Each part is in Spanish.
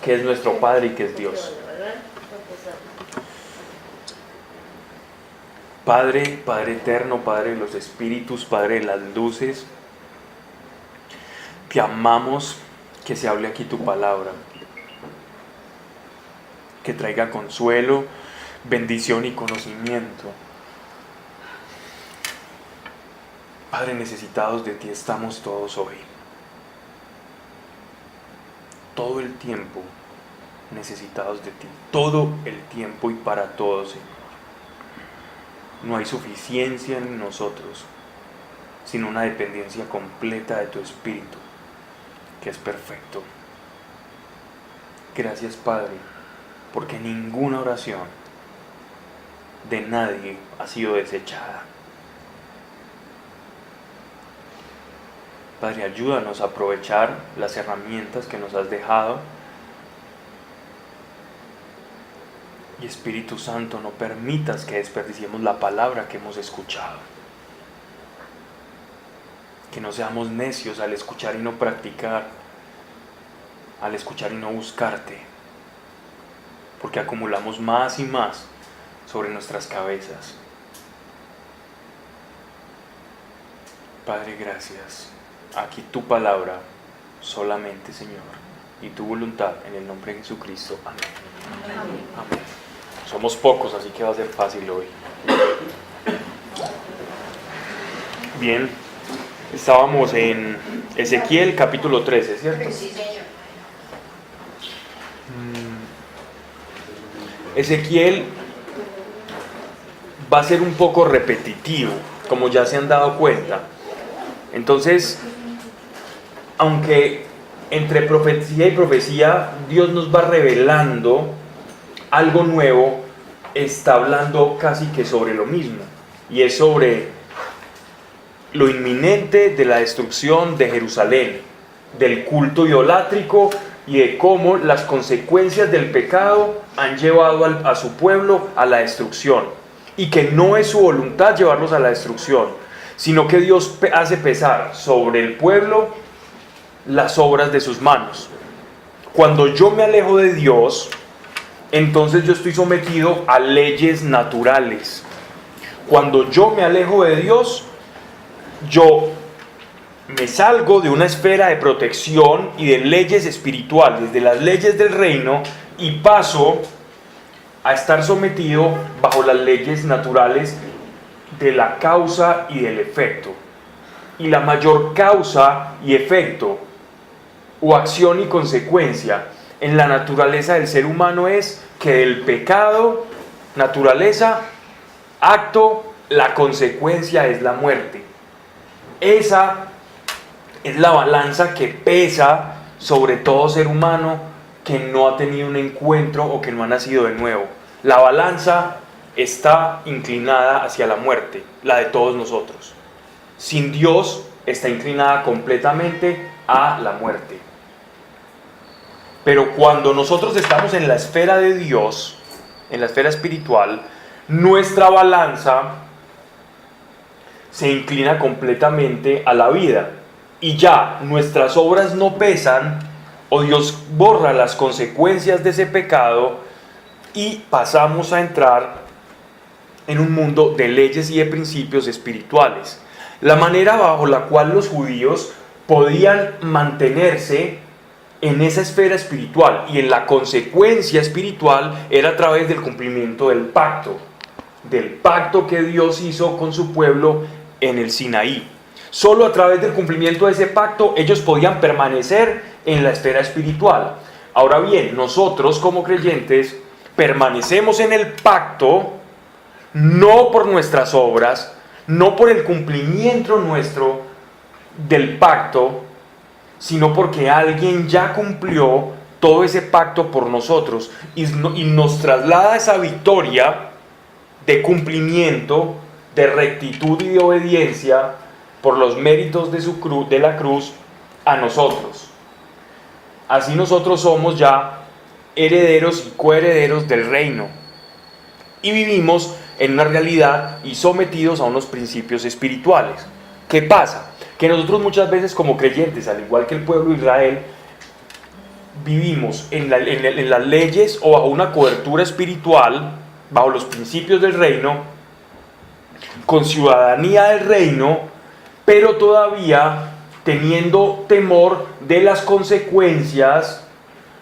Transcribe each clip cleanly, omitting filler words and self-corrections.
que es nuestro Padre y que es Dios. Padre, Padre eterno, Padre de los espíritus, Padre de las luces, te amamos, que se hable aquí tu palabra, que traiga consuelo, bendición y conocimiento. Padre, necesitados de ti estamos todos hoy. Todo el tiempo necesitados de ti. Todo el tiempo y para todos, Señor. No hay suficiencia en nosotros, sino una dependencia completa de tu Espíritu, que es perfecto. Gracias, Padre, porque ninguna oración de nadie ha sido desechada. Padre, ayúdanos a aprovechar las herramientas que nos has dejado. Y Espíritu Santo, no permitas que desperdiciemos la palabra que hemos escuchado. Que no seamos necios al escuchar y no practicar, al escuchar y no buscarte, porque acumulamos más y más sobre nuestras cabezas. Padre, gracias. Aquí tu palabra solamente, Señor, y tu voluntad, en el nombre de Jesucristo. Amén. Amén. Amén. Somos pocos, así que va a ser fácil hoy. Bien, estábamos en Ezequiel capítulo 13, ¿cierto? Sí, señor. Ezequiel va a ser un poco repetitivo, como ya se han dado cuenta. Entonces, aunque entre profecía y profecía Dios nos va revelando algo nuevo, está hablando casi que sobre lo mismo, y es sobre lo inminente de la destrucción de Jerusalén, del culto idolátrico y de cómo las consecuencias del pecado han llevado a su pueblo a la destrucción, y que no es su voluntad llevarlos a la destrucción, sino que Dios hace pesar sobre el pueblo las obras de sus manos. Cuando yo me alejo de Dios, entonces yo estoy sometido a leyes naturales. Cuando yo me alejo de Dios, yo me salgo de una esfera de protección y de leyes espirituales, de las leyes del reino, y paso a estar sometido bajo las leyes naturales de la causa y del efecto. Y la mayor causa y efecto, o acción y consecuencia, en la naturaleza del ser humano es que del pecado, naturaleza, acto, la consecuencia es la muerte. Esa es la balanza que pesa sobre todo ser humano que no ha tenido un encuentro o que no ha nacido de nuevo. La balanza está inclinada hacia la muerte, la de todos nosotros. Sin Dios está inclinada completamente a la muerte. Pero cuando nosotros estamos en la esfera de Dios, en la esfera espiritual, nuestra balanza se inclina completamente a la vida. Y ya nuestras obras no pesan, o Dios borra las consecuencias de ese pecado, y pasamos a entrar en un mundo de leyes y de principios espirituales. La manera bajo la cual los judíos podían mantenerse en esa esfera espiritual y en la consecuencia espiritual era a través del cumplimiento del pacto que Dios hizo con su pueblo en el Sinaí. Solo a través del cumplimiento de ese pacto ellos podían permanecer en la esfera espiritual. Ahora bien, nosotros como creyentes permanecemos en el pacto no por nuestras obras, no por el cumplimiento nuestro del pacto, sino porque alguien ya cumplió todo ese pacto por nosotros y nos traslada esa victoria de cumplimiento, de rectitud y de obediencia por los méritos de la cruz a nosotros. Así nosotros somos ya herederos y coherederos del reino y vivimos en una realidad y sometidos a unos principios espirituales. ¿Qué pasa? Que nosotros muchas veces como creyentes, al igual que el pueblo de Israel, vivimos en las leyes o bajo una cobertura espiritual, bajo los principios del reino, con ciudadanía del reino, pero todavía teniendo temor de las consecuencias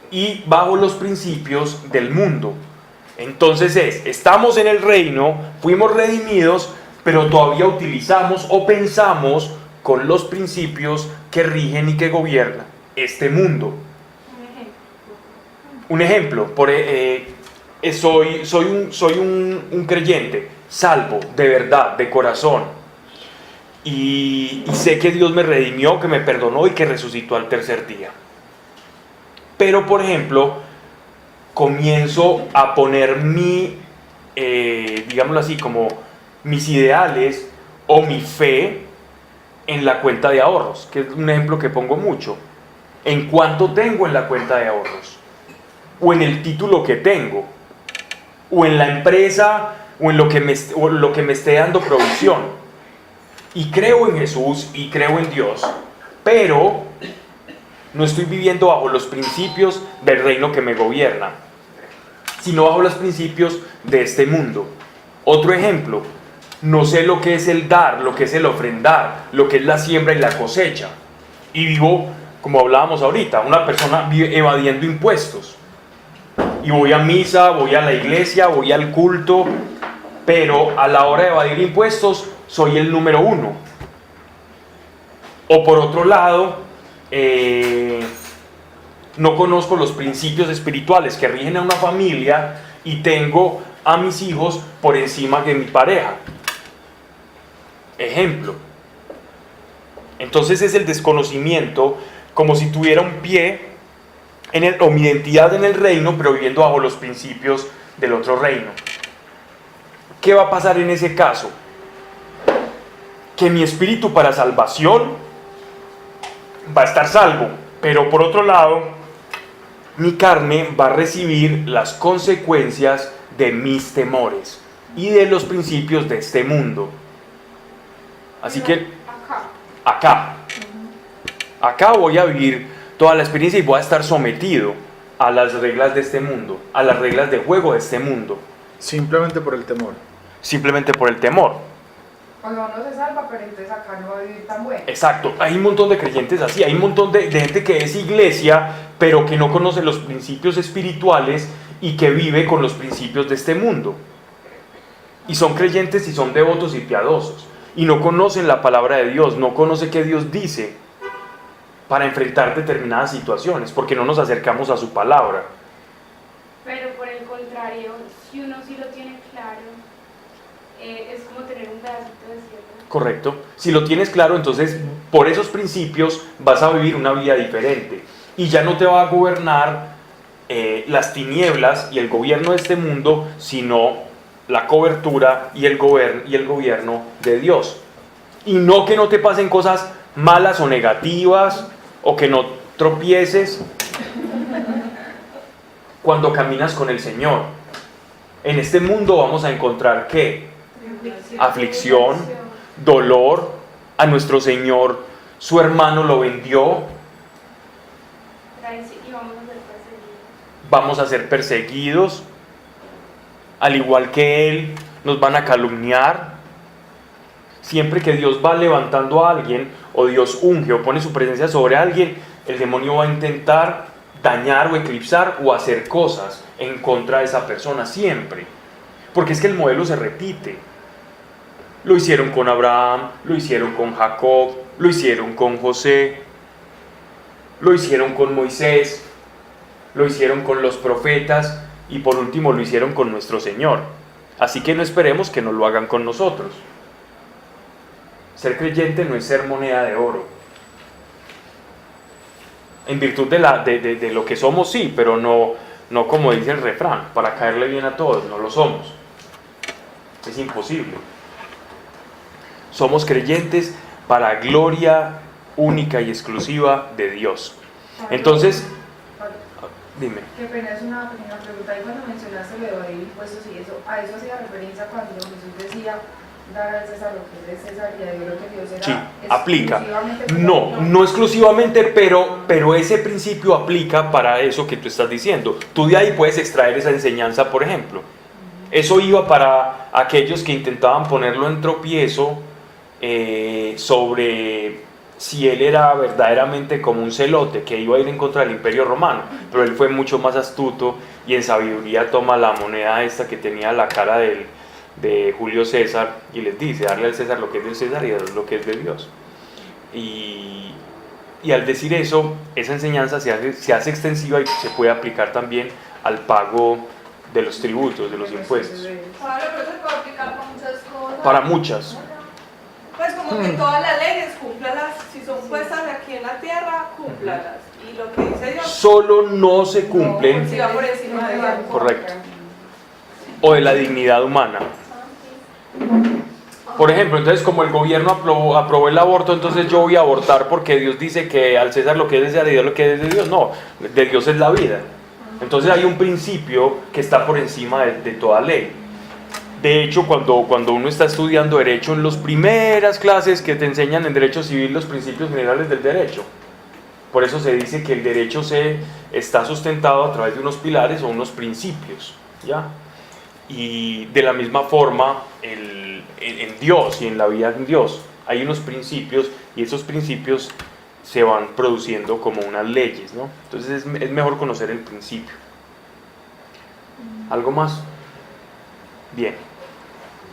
y bajo los principios del mundo. Entonces estamos en el reino, fuimos redimidos, pero todavía utilizamos o pensamos con los principios que rigen y que gobiernan este mundo. Un ejemplo, soy un creyente, salvo, de verdad, de corazón, y sé que Dios me redimió, que me perdonó y que resucitó al tercer día. Pero, por ejemplo, comienzo a poner digámoslo así, como mis ideales o mi fe en la cuenta de ahorros, que es un ejemplo que pongo mucho. ¿En cuánto tengo en la cuenta de ahorros? O en el título que tengo, o en la empresa, o en lo que me esté dando provisión. Y creo en Jesús y creo en Dios, pero no estoy viviendo bajo los principios del reino que me gobierna, sino bajo los principios de este mundo. Otro ejemplo, no sé lo que es el dar, lo que es el ofrendar, lo que es la siembra y la cosecha. Y vivo, como hablábamos ahorita, una persona vive evadiendo impuestos. Y voy a misa, voy a la iglesia, voy al culto, pero a la hora de evadir impuestos soy el número uno. O por otro lado, no conozco los principios espirituales que rigen a una familia y tengo a mis hijos por encima de mi pareja. Ejemplo. Entonces es el desconocimiento, como si tuviera un pie o mi identidad en el reino, pero viviendo bajo los principios del otro reino. ¿Qué va a pasar en ese caso? Que mi espíritu para salvación va a estar salvo, pero por otro lado, mi carne va a recibir las consecuencias de mis temores y de los principios de este mundo. Así que acá voy a vivir toda la experiencia y voy a estar sometido a las reglas de este mundo, a las reglas de juego de este mundo. Simplemente por el temor. Simplemente por el temor. O sea, uno se salva, pero entonces acá no va a vivir tan bueno. Exacto, hay un montón de creyentes así, hay un montón de gente que es iglesia, pero que no conoce los principios espirituales y que vive con los principios de este mundo. Y son creyentes y son devotos y piadosos, y no conocen la palabra de Dios, no conocen qué Dios dice para enfrentar determinadas situaciones, porque no nos acercamos a su palabra. Pero por el contrario, si uno sí lo tiene claro, es como tener un pedacito de cielo. Correcto. Si lo tienes claro, entonces por esos principios vas a vivir una vida diferente. Y ya no te va a gobernar las tinieblas y el gobierno de este mundo, sino la cobertura y el gobierno de Dios. Y no que no te pasen cosas malas o negativas, o que no tropieces cuando caminas con el Señor. En este mundo vamos a encontrar ¿qué? Aflicción, dolor. A nuestro Señor su hermano lo vendió. Y Vamos a ser perseguidos. Al igual que Él, nos van a calumniar. Siempre que Dios va levantando a alguien, o Dios unge o pone su presencia sobre alguien, el demonio va a intentar dañar o eclipsar o hacer cosas en contra de esa persona siempre. Porque es que el modelo se repite. Lo hicieron con Abraham, lo hicieron con Jacob, lo hicieron con José, lo hicieron con Moisés, lo hicieron con los profetas y por último lo hicieron con nuestro Señor. Así que no esperemos que nos lo hagan con nosotros. Ser creyente no es ser moneda de oro. En virtud de lo que somos, sí, pero no como dice el refrán, para caerle bien a todos, no lo somos. Es imposible. Somos creyentes para gloria única y exclusiva de Dios. Entonces, dime. Qué pena, es una pequeña pregunta. Y cuando mencionaste lo de evadir impuestos y eso, a eso hacía referencia cuando Jesús decía dar al César lo que es de César y a Dios lo que Dios era. Sí, aplica. Exclusivamente para No, el no exclusivamente, pero ese principio aplica para eso que tú estás diciendo. Tú de ahí puedes extraer esa enseñanza, por ejemplo. Eso iba para aquellos que intentaban ponerlo en tropiezo sobre si él era verdaderamente como un celote que iba a ir en contra del Imperio Romano, pero él fue mucho más astuto y en sabiduría toma la moneda esta que tenía la cara de Julio César y les dice, darle al César lo que es del César y a Dios lo que es de Dios. Y al decir eso, esa enseñanza se hace extensiva y se puede aplicar también al pago de los tributos, de los impuestos. Claro, pero se puede aplicar para muchas cosas. Para muchas. Pues como que todas las leyes, cúmplalas. Si son puestas aquí en la tierra, cúmplalas. Y lo que dice Dios, Solo no se cumplen, si va por encima de Dios. correcto, o de la dignidad humana. Por ejemplo, entonces como el gobierno aprobó el aborto, entonces yo voy a abortar porque Dios dice que al César lo que es de Dios, lo que es de Dios. No, de Dios es la vida. Entonces hay un principio que está por encima de toda ley. De hecho, cuando uno está estudiando derecho, en las primeras clases que te enseñan en derecho civil los principios generales del derecho. Por eso se dice que el derecho está sustentado a través de unos pilares o unos principios, ¿ya? Y de la misma forma en Dios y en la vida en Dios hay unos principios y esos principios se van produciendo como unas leyes, ¿no? Entonces es mejor conocer el principio. ¿Algo más? Bien.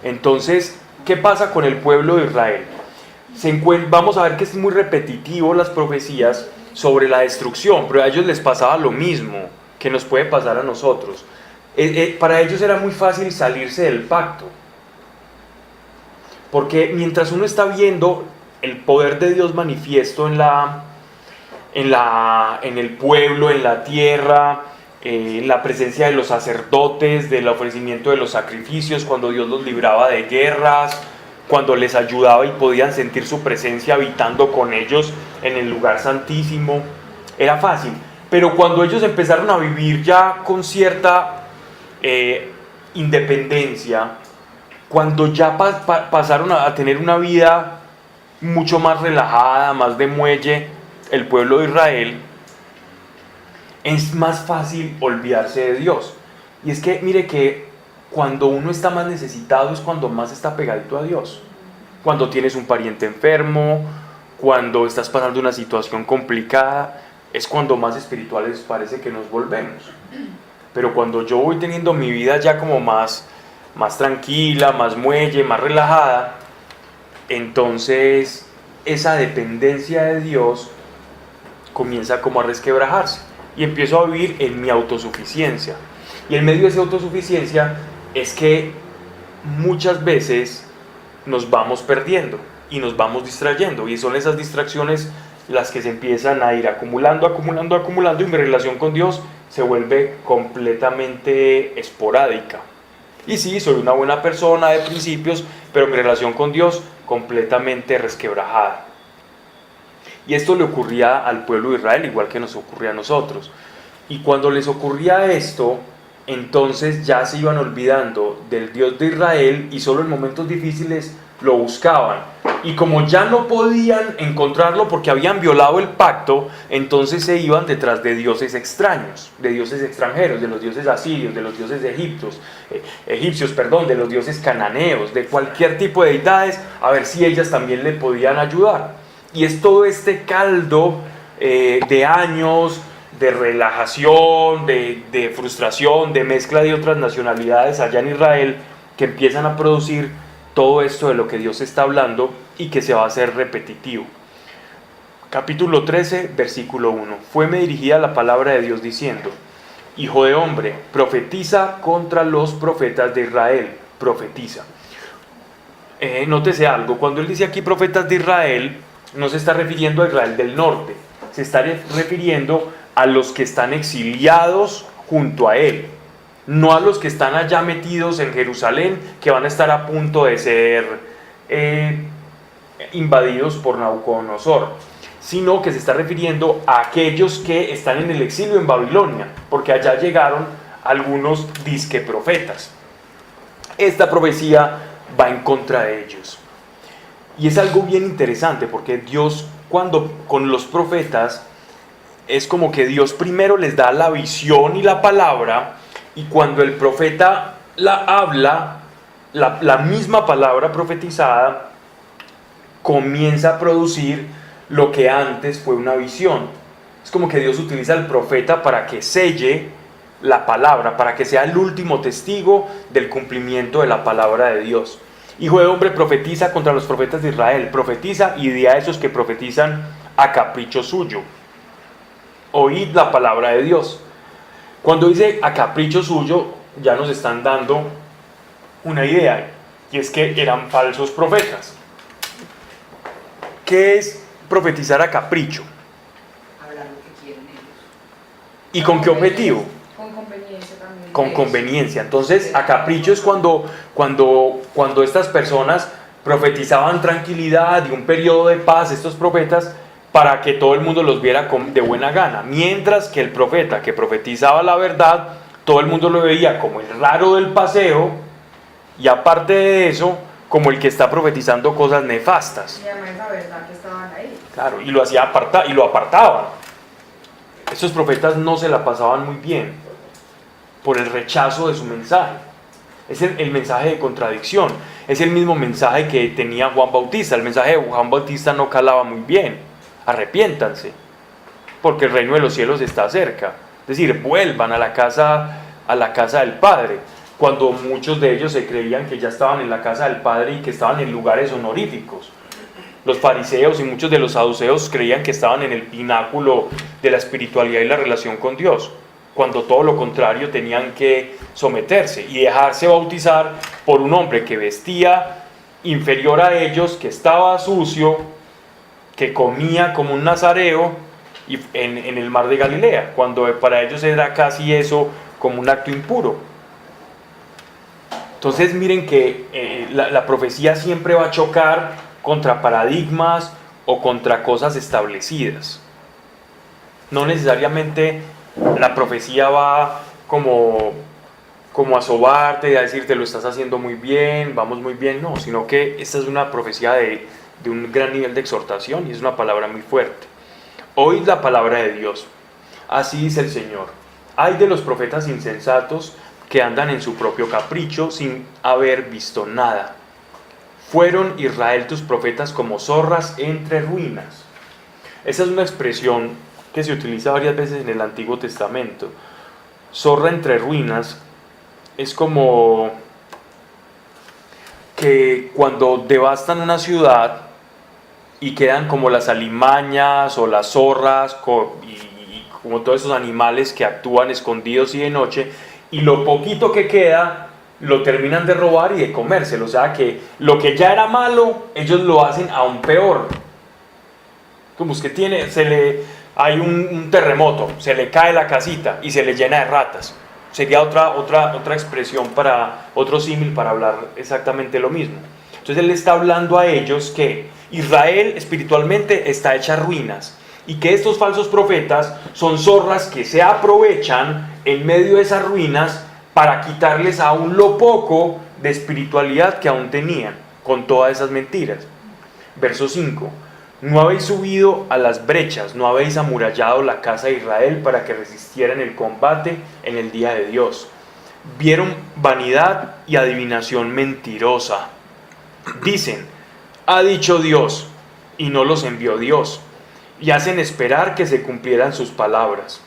Entonces, ¿qué pasa con el pueblo de Israel? Vamos a ver que es muy repetitivo las profecías sobre la destrucción, pero a ellos les pasaba lo mismo que nos puede pasar a nosotros. Para ellos era muy fácil salirse del pacto, porque mientras uno está viendo el poder de Dios manifiesto en el pueblo, en la tierra, en la presencia de los sacerdotes, del ofrecimiento de los sacrificios, cuando Dios los libraba de guerras, cuando les ayudaba y podían sentir su presencia habitando con ellos en el lugar santísimo, era fácil. Pero cuando ellos empezaron a vivir ya con cierta independencia, cuando ya pasaron a tener una vida mucho más relajada, más de muelle, el pueblo de Israel, es más fácil olvidarse de Dios. Y es que mire que cuando uno está más necesitado es cuando más está pegadito a Dios. Cuando tienes un pariente enfermo, cuando estás pasando una situación complicada, es cuando más espirituales parece que nos volvemos. Pero cuando yo voy teniendo mi vida ya como más tranquila, más muelle, más relajada, entonces esa dependencia de Dios comienza como a resquebrajarse. Y empiezo a vivir en mi autosuficiencia. Y en medio de esa autosuficiencia es que muchas veces nos vamos perdiendo y nos vamos distrayendo. Y son esas distracciones las que se empiezan a ir acumulando y mi relación con Dios se vuelve completamente esporádica. Y sí, soy una buena persona de principios, pero mi relación con Dios completamente resquebrajada. Y esto le ocurría al pueblo de Israel, igual que nos ocurría a nosotros. Y cuando les ocurría esto, entonces ya se iban olvidando del Dios de Israel y solo en momentos difíciles lo buscaban. Y como ya no podían encontrarlo porque habían violado el pacto, entonces se iban detrás de dioses extraños, de dioses extranjeros, de los dioses asirios, de los dioses egipcios, de los dioses cananeos, de cualquier tipo de deidades, a ver si ellas también le podían ayudar. Y es todo este caldo de años, de relajación, de frustración, de mezcla de otras nacionalidades allá en Israel, que empiezan a producir todo esto de lo que Dios está hablando y que se va a hacer repetitivo. Capítulo 13, versículo 1. Fueme dirigida la palabra de Dios diciendo: Hijo de hombre, profetiza contra los profetas de Israel. Profetiza. Nótese algo, cuando él dice aquí profetas de Israel, no se está refiriendo a Israel del norte, se está refiriendo a los que están exiliados junto a él, no a los que están allá metidos en Jerusalén, que van a estar a punto de ser invadidos por Nabucodonosor, sino que se está refiriendo a aquellos que están en el exilio en Babilonia, porque allá llegaron algunos disque profetas. Esta profecía va en contra de ellos. Y es algo bien interesante porque Dios, cuando con los profetas, es como que Dios primero les da la visión y la palabra, y cuando el profeta la habla, la misma palabra profetizada comienza a producir lo que antes fue una visión. Es como que Dios utiliza al profeta para que selle la palabra, para que sea el último testigo del cumplimiento de la palabra de Dios. Hijo de hombre, profetiza contra los profetas de Israel, profetiza y di a esos que profetizan a capricho suyo. Oíd la palabra de Dios. Cuando dice a capricho suyo, ya nos están dando una idea, y es que eran falsos profetas. ¿Qué es profetizar a capricho? Hablar lo que quieren ellos. ¿Y con qué objetivo? Con conveniencia también. Con conveniencia. Entonces, a capricho es cuando estas personas profetizaban tranquilidad y un periodo de paz, estos profetas, para que todo el mundo los viera de buena gana. Mientras que el profeta que profetizaba la verdad, todo el mundo lo veía como el raro del paseo, y aparte de eso, como el que está profetizando cosas nefastas. Y además la verdad que estaban ahí. Claro, y lo apartaban. Estos profetas no se la pasaban muy bien por el rechazo de su mensaje. Es el mensaje de contradicción. Es el mismo mensaje que tenía Juan Bautista. El mensaje de Juan Bautista no calaba muy bien. Arrepiéntanse, porque el reino de los cielos está cerca. Es decir, vuelvan a la casa del Padre. Cuando muchos de ellos se creían que ya estaban en la casa del Padre y que estaban en lugares honoríficos. Los fariseos y muchos de los saduceos creían que estaban en el pináculo de la espiritualidad y la relación con Dios, cuando todo lo contrario tenían que someterse y dejarse bautizar por un hombre que vestía inferior a ellos, que estaba sucio, que comía como un nazareo y en el mar de Galilea, cuando para ellos era casi eso como un acto impuro. Entonces miren que la profecía siempre va a chocar contra paradigmas o contra cosas establecidas. No necesariamente la profecía va como a sobarte y a decirte lo estás haciendo muy bien, vamos muy bien, no, sino que esta es una profecía de un gran nivel de exhortación y es una palabra muy fuerte. Oíd la palabra de Dios, así dice el Señor. Ay de los profetas insensatos que andan en su propio capricho sin haber visto nada. Fueron, Israel, tus profetas como zorras entre ruinas. Esa es una expresión que se utiliza varias veces en el Antiguo Testamento. Zorra entre ruinas es como que cuando devastan una ciudad y quedan como las alimañas o las zorras y como todos esos animales que actúan escondidos y de noche, y lo poquito que queda lo terminan de robar y de comérselo. O sea que lo que ya era malo, ellos lo hacen aún peor. Como es que hay un terremoto, se le cae la casita y se le llena de ratas. Sería otra expresión, otro símil para hablar exactamente lo mismo. Entonces él está hablando a ellos que Israel espiritualmente está hecha ruinas y que estos falsos profetas son zorras que se aprovechan en medio de esas ruinas para quitarles aún lo poco de espiritualidad que aún tenían con todas esas mentiras. Verso 5. No habéis subido a las brechas, no habéis amurallado la casa de Israel para que resistiera en el combate en el día de Dios. Vieron vanidad y adivinación mentirosa. Dicen, ha dicho Dios, y no los envió Dios, y hacen esperar que se cumplieran sus palabras.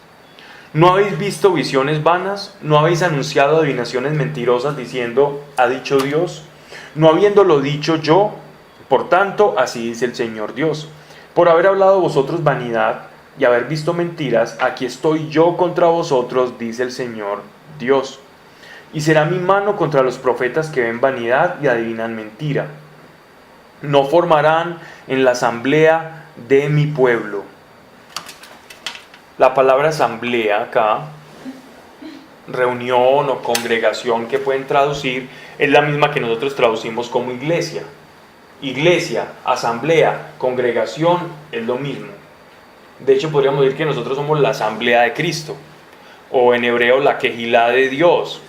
¿No habéis visto visiones vanas? ¿No habéis anunciado adivinaciones mentirosas diciendo, ha dicho Dios? No habiéndolo dicho yo, por tanto, así dice el Señor Dios. Por haber hablado vosotros vanidad y haber visto mentiras, aquí estoy yo contra vosotros, dice el Señor Dios. Y será mi mano contra los profetas que ven vanidad y adivinan mentira. No formarán en la asamblea de mi pueblo. La palabra asamblea acá, reunión o congregación que pueden traducir, es la misma que nosotros traducimos como iglesia. Iglesia, asamblea, congregación es lo mismo. De hecho podríamos decir que nosotros somos la asamblea de Cristo, o en hebreo la quejilá de Dios,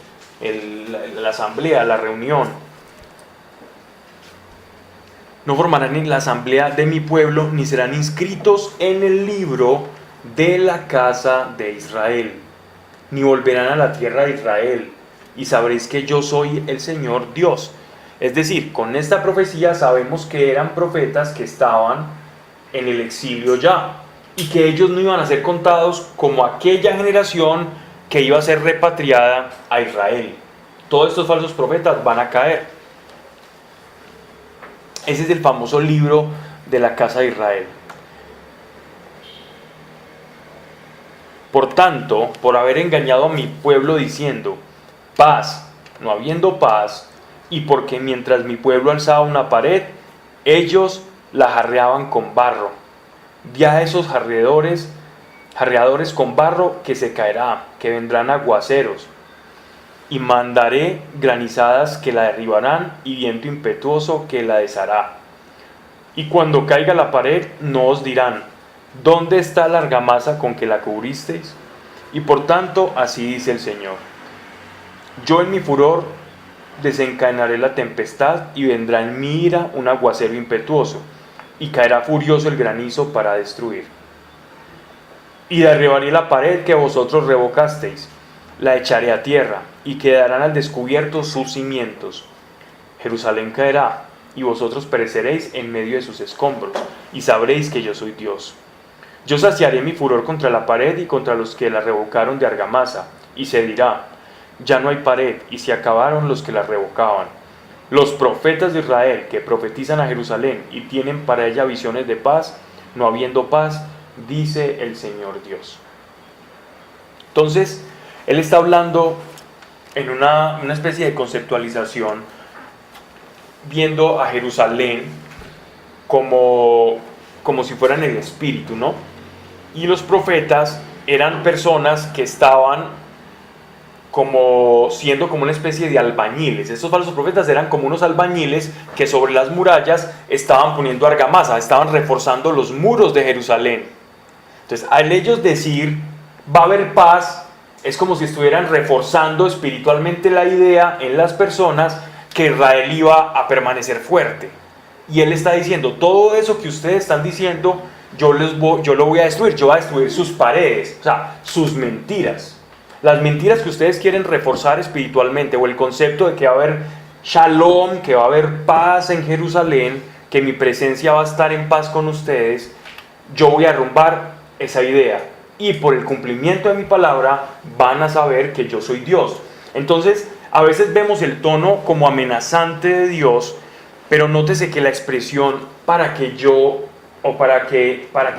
la asamblea, la reunión. no formarán en la asamblea de mi pueblo, ni serán inscritos en el libro de la casa de Israel, ni volverán a la tierra de Israel, y sabréis que yo soy el Señor Dios. Es decir, con esta profecía sabemos que eran profetas que estaban en el exilio ya, y que ellos no iban a ser contados como aquella generación que iba a ser repatriada a Israel. Todos estos falsos profetas van a caer. Ese es el famoso libro de la casa de Israel. Por tanto, por haber engañado a mi pueblo diciendo paz, no habiendo paz, y porque mientras mi pueblo alzaba una pared, ellos la jarreaban con barro. Di a esos jarreadores con barro que se caerá, que vendrán aguaceros, y mandaré granizadas que la derribarán, y viento impetuoso que la deshará. Y cuando caiga la pared, no os dirán, ¿dónde está la argamasa con que la cubristeis? Y por tanto, así dice el Señor: yo en mi furor desencadenaré la tempestad, y vendrá en mi ira un aguacero impetuoso, y caerá furioso el granizo para destruir. Y derribaré la pared que vosotros revocasteis, la echaré a tierra, y quedarán al descubierto sus cimientos. Jerusalén caerá, y vosotros pereceréis en medio de sus escombros, y sabréis que yo soy Dios. Yo saciaré mi furor contra la pared y contra los que la revocaron de argamasa, y se dirá, ya no hay pared, y se acabaron los que la revocaban. Los profetas de Israel que profetizan a Jerusalén y tienen para ella visiones de paz, no habiendo paz, dice el Señor Dios. Entonces, él está hablando en una especie de conceptualización, viendo a Jerusalén como si fueran el espíritu, ¿no? Y los profetas eran personas que estaban siendo como una especie de albañiles. Estos falsos profetas eran como unos albañiles que sobre las murallas estaban poniendo argamasa, estaban reforzando los muros de Jerusalén. Entonces, al ellos decir, va a haber paz, es como si estuvieran reforzando espiritualmente la idea en las personas que Israel iba a permanecer fuerte. Y él está diciendo, todo eso que ustedes están diciendo, yo lo voy a destruir, yo voy a destruir sus paredes, o sea, sus mentiras. Las mentiras que ustedes quieren reforzar espiritualmente, o el concepto de que va a haber shalom, que va a haber paz en Jerusalén, que mi presencia va a estar en paz con ustedes, yo voy a derrumbar esa idea. Y por el cumplimiento de mi palabra van a saber que yo soy Dios. Entonces, a veces vemos el tono como amenazante de Dios, pero nótese que la expresión para que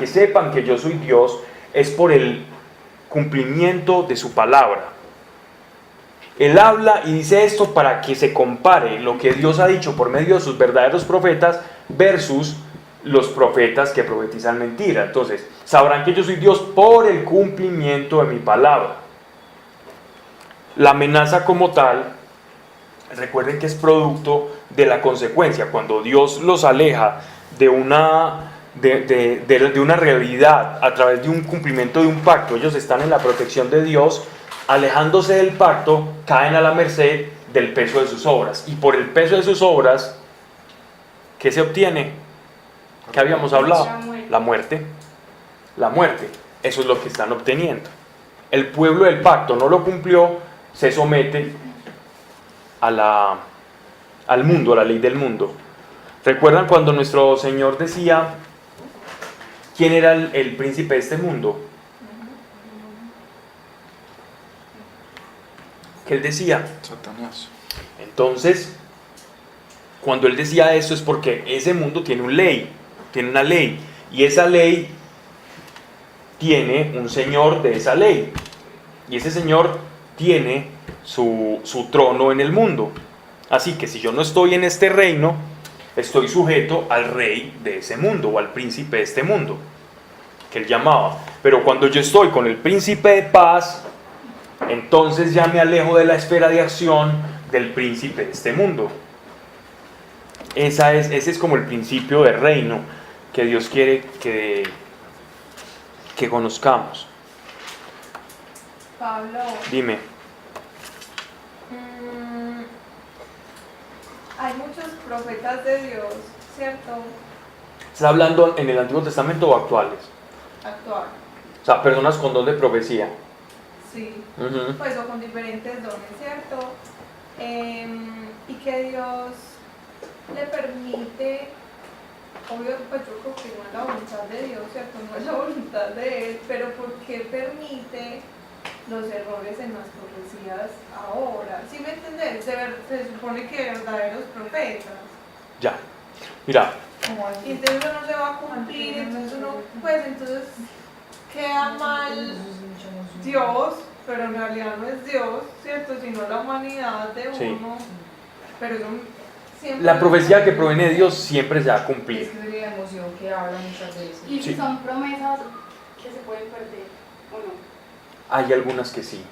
sepan que yo soy Dios es por el cumplimiento de su palabra. Él habla y dice esto para que se compare lo que Dios ha dicho por medio de sus verdaderos profetas versus los profetas que profetizan mentira. Entonces, sabrán que yo soy Dios por el cumplimiento de mi palabra. La amenaza como tal, recuerden que es producto de la consecuencia. Cuando Dios los aleja de una realidad a través de un cumplimiento de un pacto, ellos están en la protección de Dios, alejándose del pacto, caen a la merced del peso de sus obras. Y por el peso de sus obras, ¿qué se obtiene? ¿Qué habíamos hablado? La muerte. La muerte. Eso es lo que están obteniendo. El pueblo del pacto no lo cumplió, se somete al mundo, a la ley del mundo. ¿Recuerdan cuando nuestro Señor decía quién era el príncipe de este mundo? ¿Qué él decía? Satanás. Entonces, cuando él decía eso es porque ese mundo tiene una ley, y esa ley tiene un señor de esa ley, y ese señor tiene su trono en el mundo. Así que si yo no estoy en este reino, estoy sujeto al rey de ese mundo, o al príncipe de este mundo, que él llamaba. Pero cuando yo estoy con el príncipe de paz, entonces ya me alejo de la esfera de acción del príncipe de este mundo. Ese es como el principio de reino que Dios quiere que conozcamos. Pablo, Dime. hay muchos profetas de Dios, ¿cierto? ¿Estás hablando en el Antiguo Testamento o actuales? Actual, O sea, personas con don de profecía. sí. Ujú. Pues o con diferentes dones, ¿cierto? Y que Dios le permite, obvio, pues yo creo que no es la voluntad de Dios, ¿cierto? No es la voluntad de Él, pero ¿por qué permite los errores en las profecías ahora? ¿Sí me entendés? Se supone que verdaderos profetas. Ya. Mira, Como Y así. entonces eso no se va a cumplir, entonces uno, pues entonces queda mal Dios, pero en realidad no es Dios, ¿cierto? Sino la humanidad de Sí. uno. Pero eso siempre... la profecía que proviene de Dios siempre se va a Es cumplir. que sería la emoción que habla muchas veces. Y Sí. si son promesas que se pueden perder, ¿o no? Hay algunas que sí.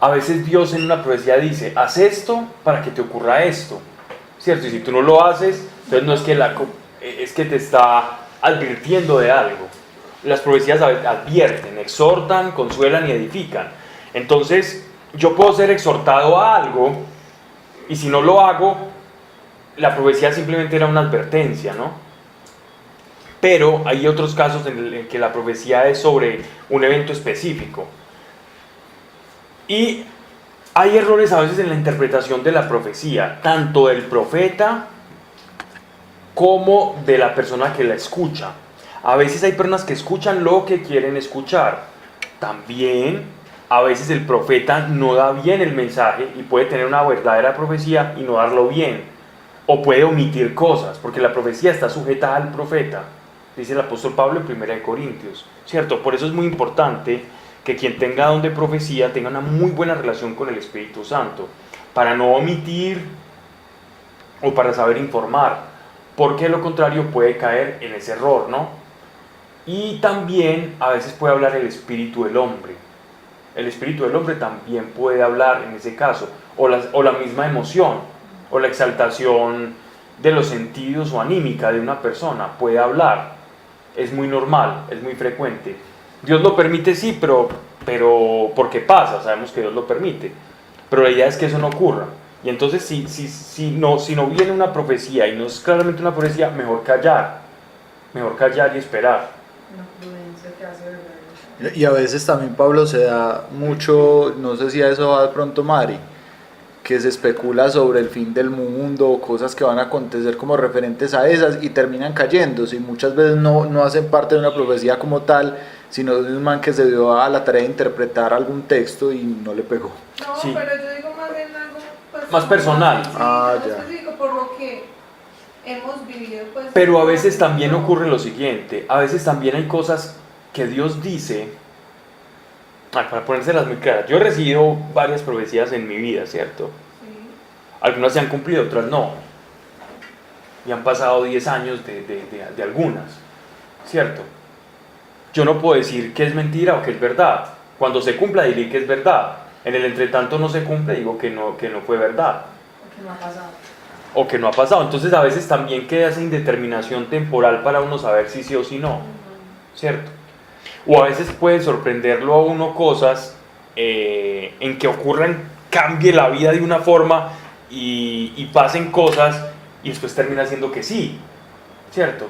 A veces Dios en una profecía dice, haz esto para que te ocurra esto, ¿cierto? Y si tú no lo haces, entonces no es que, es que te está advirtiendo de algo. Las profecías advierten, exhortan, consuelan y edifican. Entonces, yo puedo ser exhortado a algo y si no lo hago, la profecía simplemente era una advertencia, ¿no? Pero hay otros casos en que la profecía es sobre un evento específico. Y hay errores a veces en la interpretación de la profecía, tanto del profeta como de la persona que la escucha. A veces hay personas que escuchan lo que quieren escuchar. También a veces el profeta no da bien el mensaje y puede tener una verdadera profecía y no darlo bien. O puede omitir cosas, porque la profecía está sujeta al profeta, dice el apóstol Pablo en 1 Corintios, ¿cierto? Por eso es muy importante que quien tenga don de profecía tenga una muy buena relación con el Espíritu Santo, para no omitir o para saber informar, porque de lo contrario puede caer en ese error, ¿no? Y también a veces puede hablar el espíritu del hombre. El espíritu del hombre también puede hablar en ese caso, o la misma emoción, o la exaltación de los sentidos o anímica de una persona puede hablar. Es muy normal, es muy frecuente. Dios lo permite, sí, pero porque pasa, sabemos que Dios lo permite. Pero la idea es que eso no ocurra. Y entonces si no viene una profecía y no es claramente una profecía, mejor callar y esperar. Una prudencia que hace verdadero. Y a veces también Pablo se da mucho, no sé si a eso va de pronto Mari, que se especula sobre el fin del mundo, cosas que van a acontecer como referentes a esas y terminan cayéndose y muchas veces no hacen parte de una profecía como tal, sino de un man que se dio a la tarea de interpretar algún texto y no le pegó. No, Sí. pero yo digo más bien algo pues, Más personal. Sí, Ah, más ya. específico, por lo que hemos vivido. Pues, Pero a veces también ocurre lo siguiente, a veces también hay cosas que Dios dice, para ponérselas muy claras, yo he recibido varias profecías en mi vida, ¿cierto? Sí. Algunas se han cumplido, otras no. Y han pasado 10 años de algunas, ¿cierto? Yo no puedo decir que es mentira o que es verdad. Cuando se cumpla diré que es verdad. En el entretanto no se cumple, digo que no fue verdad. Porque no ha pasado. O que no ha pasado. Entonces a veces también queda esa indeterminación temporal para uno saber si sí o si no, ¿cierto? O a veces puede sorprenderlo a uno cosas en que ocurran, cambie la vida de una forma y pasen cosas y después termina siendo que sí, ¿cierto?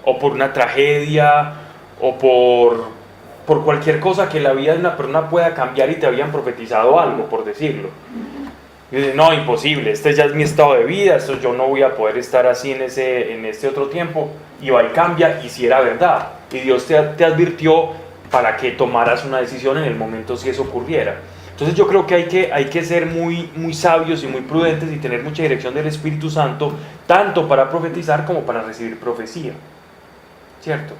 O por una tragedia o por cualquier cosa que la vida de una persona pueda cambiar y te habían profetizado algo, por decirlo. Y dices, no, imposible, este ya es mi estado de vida, esto yo no voy a poder estar así en este otro tiempo, y va y cambia, y si era verdad, y Dios te advirtió para que tomaras una decisión en el momento si eso ocurriera. Entonces yo creo que hay que ser muy, muy sabios y muy prudentes y tener mucha dirección del Espíritu Santo, tanto para profetizar como para recibir profecía, ¿cierto?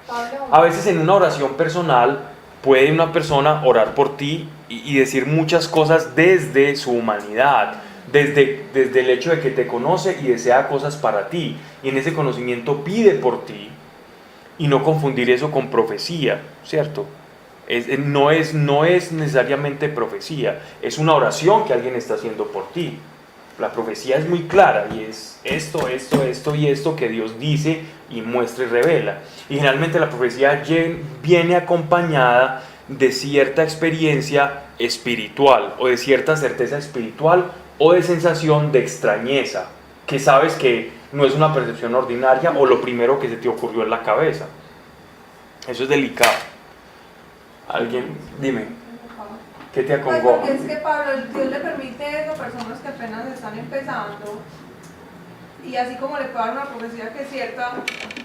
Pablo, A veces en una oración personal puede una persona orar por ti y decir muchas cosas desde su humanidad, desde el hecho de que te conoce y desea cosas para ti, y en ese conocimiento pide por ti, y no confundir eso con profecía, ¿cierto? No es necesariamente profecía, es una oración que alguien está haciendo por ti. La profecía es muy clara y es esto y esto que Dios dice y muestra y revela. Y generalmente la profecía viene acompañada de cierta experiencia espiritual o de cierta certeza espiritual o de sensación de extrañeza que sabes que no es una percepción ordinaria o lo primero que se te ocurrió en la cabeza. Eso es delicado. Alguien, dime, ¿qué te Pues acongoja? porque es que Pablo, Dios le permite eso a personas que apenas están empezando, y así como le puede dar una profecía que es cierta,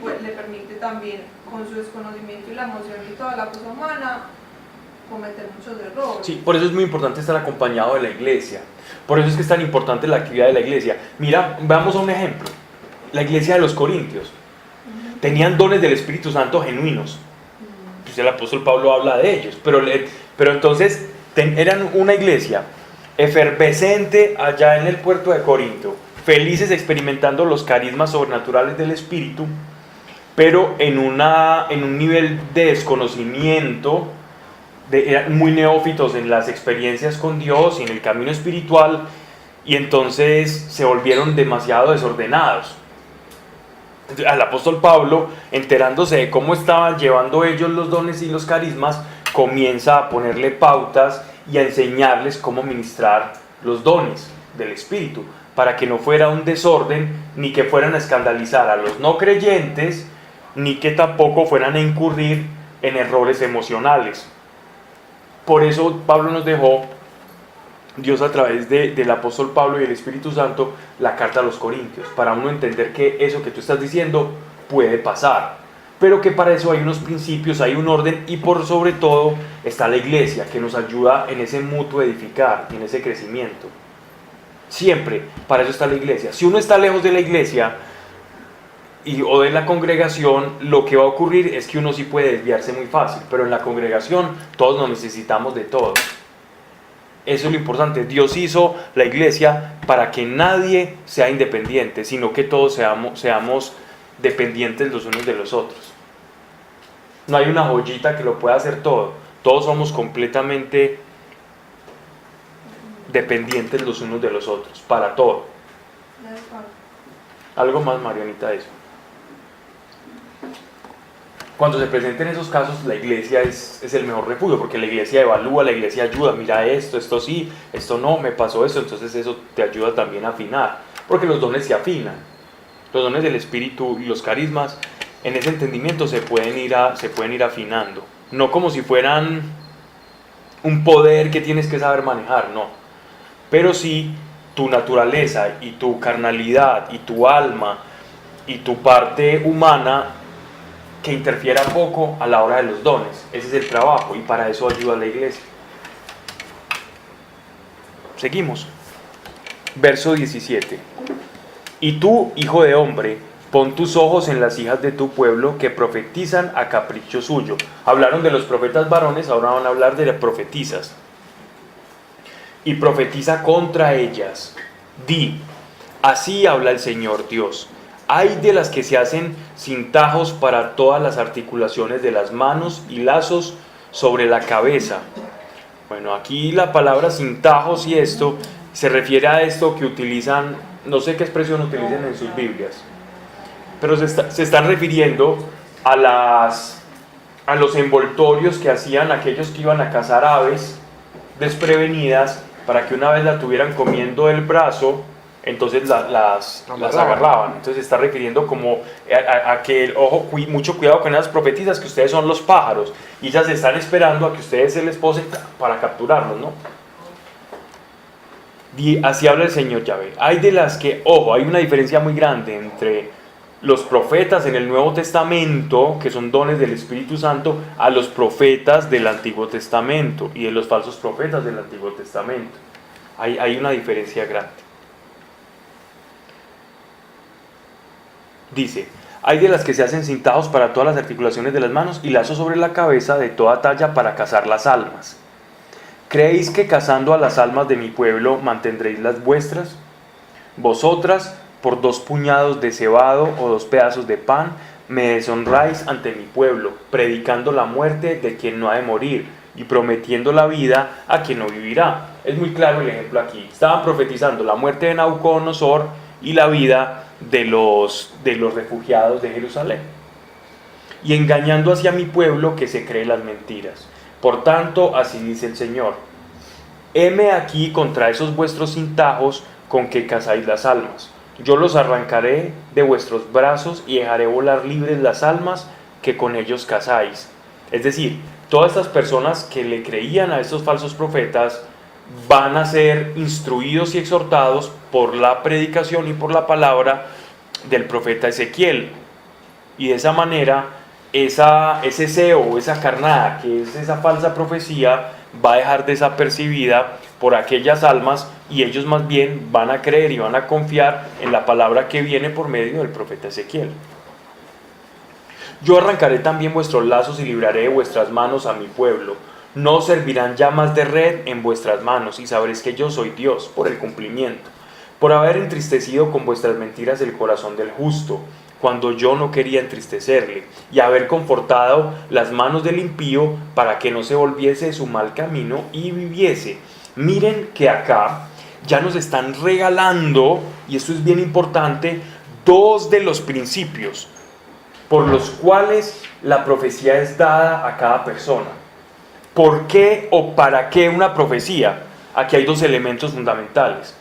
pues le permite también, con su desconocimiento y la emoción y toda la cosa humana, cometer muchos errores. Sí, por eso es muy importante estar acompañado de la iglesia. Por eso es que es tan importante la actividad de la iglesia. Mira, veamos a un ejemplo. La iglesia de los Corintios tenían dones del Espíritu Santo genuinos. Pues el apóstol Pablo habla de ellos. Pero entonces eran una iglesia efervescente allá en el puerto de Corinto, felices experimentando los carismas sobrenaturales del Espíritu, pero en un nivel de desconocimiento. Eran muy neófitos en las experiencias con Dios y en el camino espiritual, y entonces se volvieron demasiado desordenados. Entonces, al apóstol Pablo, enterándose de cómo estaban llevando ellos los dones y los carismas, comienza a ponerle pautas y a enseñarles cómo ministrar los dones del Espíritu, para que no fuera un desorden, ni que fueran a escandalizar a los no creyentes, ni que tampoco fueran a incurrir en errores emocionales. Por eso Pablo nos dejó, Dios a través del apóstol Pablo y el Espíritu Santo, la carta a los Corintios, para uno entender que eso que tú estás diciendo puede pasar, pero que para eso hay unos principios, hay un orden, y por sobre todo está la iglesia, que nos ayuda en ese mutuo edificar y en ese crecimiento. Siempre, para eso está la iglesia. Si uno está lejos de la iglesia o de la congregación, lo que va a ocurrir es que uno sí puede desviarse muy fácil, pero en la congregación todos nos necesitamos de todos. Eso es lo importante. Dios hizo la iglesia para que nadie sea independiente, sino que todos seamos dependientes los unos de los otros. No hay una joyita que lo pueda hacer todo. Todos somos completamente dependientes los unos de los otros, para todo. Algo más, Marianita, de eso. Cuando se presenten esos casos, la iglesia es el mejor refugio, porque la iglesia evalúa, la iglesia ayuda, mira esto sí, esto no, me pasó esto, entonces eso te ayuda también a afinar, porque los dones se afinan, los dones del Espíritu y los carismas, en ese entendimiento se pueden ir afinando, no como si fueran un poder que tienes que saber manejar, no, pero sí tu naturaleza y tu carnalidad y tu alma y tu parte humana, que interfiera poco a la hora de los dones. Ese es el trabajo, y para eso ayuda la iglesia. Seguimos. Verso 17. Y tú, hijo de hombre, pon tus ojos en las hijas de tu pueblo que profetizan a capricho suyo. Hablaron de los profetas varones, ahora van a hablar de las profetisas. Y profetiza contra ellas. Di, así habla el Señor Dios. Hay de las que se hacen cintajos para todas las articulaciones de las manos y lazos sobre la cabeza. Bueno, aquí la palabra cintajos y esto se refiere a esto que utilizan, no sé qué expresión utilicen en sus Biblias, pero se están refiriendo a los envoltorios que hacían aquellos que iban a cazar aves desprevenidas, para que una vez la tuvieran comiendo el brazo, entonces las agarraban. Entonces se está refiriendo como a que, ojo, mucho cuidado con esas profetisas, que ustedes son los pájaros, y ellas están esperando a que ustedes se les posen para capturarlos, ¿no? Y así habla el Señor Yahvé. Hay de las que, ojo, hay una diferencia muy grande entre los profetas en el Nuevo Testamento, que son dones del Espíritu Santo, a los profetas del Antiguo Testamento y de los falsos profetas del Antiguo Testamento. Hay una diferencia grande. Dice, hay de las que se hacen cintajos para todas las articulaciones de las manos y lazos sobre la cabeza de toda talla para cazar las almas. ¿Creéis que cazando a las almas de mi pueblo mantendréis las vuestras? Vosotras, por 2 puñados de cebado o 2 pedazos de pan, me deshonráis ante mi pueblo, predicando la muerte de quien no ha de morir y prometiendo la vida a quien no vivirá. Es muy claro el ejemplo aquí. Estaban profetizando la muerte de Nabucodonosor y la vida de los refugiados de Jerusalén, y engañando hacia mi pueblo que se cree las mentiras. Por tanto, así dice el Señor: heme aquí contra esos vuestros cintajos con que cazáis las almas. Yo los arrancaré de vuestros brazos y dejaré volar libres las almas que con ellos cazáis. Es decir, todas estas personas que le creían a estos falsos profetas van a ser instruidos y exhortados por la predicación y por la palabra del profeta Ezequiel. Y de esa manera, ese ceo, esa carnada, que es esa falsa profecía, va a dejar desapercibida por aquellas almas, y ellos más bien van a creer y van a confiar en la palabra que viene por medio del profeta Ezequiel. Yo arrancaré también vuestros lazos y libraré de vuestras manos a mi pueblo. No servirán llamas de red en vuestras manos, y sabréis que yo soy Dios, por el cumplimiento, por haber entristecido con vuestras mentiras el corazón del justo, cuando yo no quería entristecerle, y haber confortado las manos del impío para que no se volviese de su mal camino y viviese. Miren que acá ya nos están regalando, y esto es bien importante, dos de los principios por los cuales la profecía es dada a cada persona. ¿Por qué o para qué una profecía? Aquí hay dos elementos fundamentales.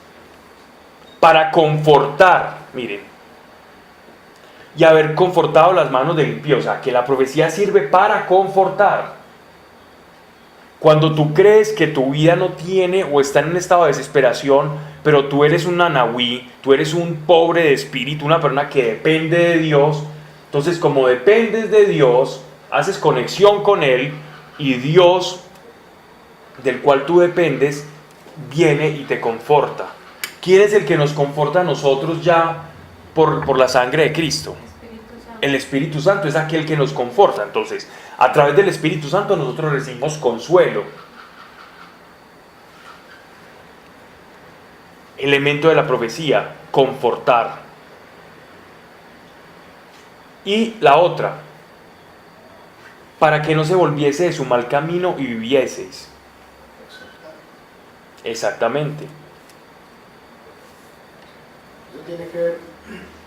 Para confortar, miren, y haber confortado las manos del impío. O sea, que la profecía sirve para confortar. Cuando tú crees que tu vida no tiene o está en un estado de desesperación, pero tú eres un anahuí, tú eres un pobre de espíritu, una persona que depende de Dios, entonces como dependes de Dios, haces conexión con Él, y Dios, del cual tú dependes, viene y te conforta. ¿Quién es el que nos conforta a nosotros ya por la sangre de Cristo? El Espíritu Santo es aquel que nos conforta. Entonces, a través del Espíritu Santo nosotros recibimos consuelo. Elemento de la profecía, confortar. Y la otra, para que no se volviese de su mal camino y vivieseis. Exactamente. Eso tiene que ver